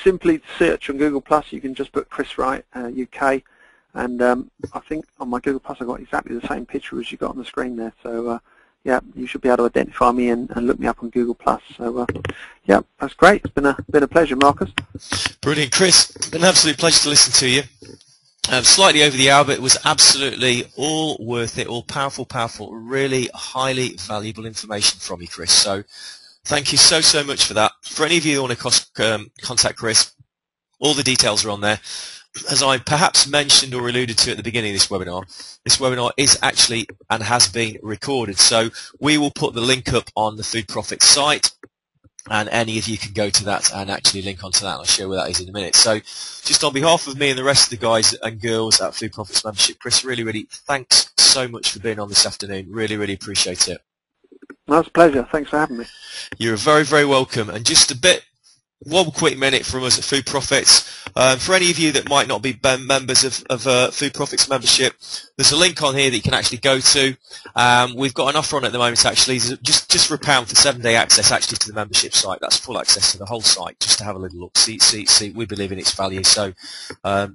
simply search on Google Plus. You can just put Chris Wright UK, and I think on my Google Plus I've got exactly the same picture as you got on the screen there. So yeah, you should be able to identify me and look me up on Google Plus. So yeah, that's great. It's been a pleasure, Marcus. Brilliant, Chris. Been an absolute pleasure to listen to you. Slightly over the hour, but it was absolutely all worth it. All powerful, really highly valuable information from you, Chris. So thank you so much for that. For any of you who want to contact Chris, all the details are on there. As I perhaps mentioned or alluded to at the beginning of this webinar is actually and has been recorded. So we will put the link up on the Food Profits site, and any of you can go to that and actually link onto that. I'll show you where that is in a minute. So just on behalf of me and the rest of the guys and girls at Food Profits Membership, Chris, really thanks so much for being on this afternoon. Really appreciate it. Well, it's a pleasure. Thanks for having me. You're very welcome. And just one quick minute from us at Food Profits. For any of you that might not be members of Food Profits membership, there's a link on here that you can actually go to. We've got an offer on at the moment, actually, just for £1 for 7-day access actually to the membership site. That's full access to the whole site, just to have a little look. See, we believe in its value. So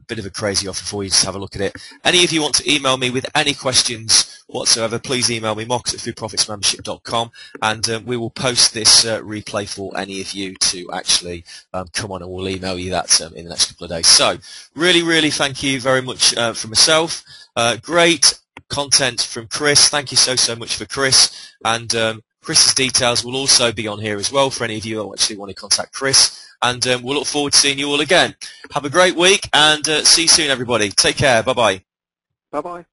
bit of a crazy offer for you, just have a look at it. Any of you want to email me with any questions whatsoever, please email me, marcus@foodprofitsmembership.com, and we will post this replay for any of you to actually come on, and we'll email you that in the next couple of days. So really thank you very much from myself. Great content from Chris. Thank you so much for Chris, and Chris's details will also be on here as well for any of you who actually want to contact Chris, and we'll look forward to seeing you all again. Have a great week, and see you soon, everybody. Take care. Bye-bye. Bye-bye.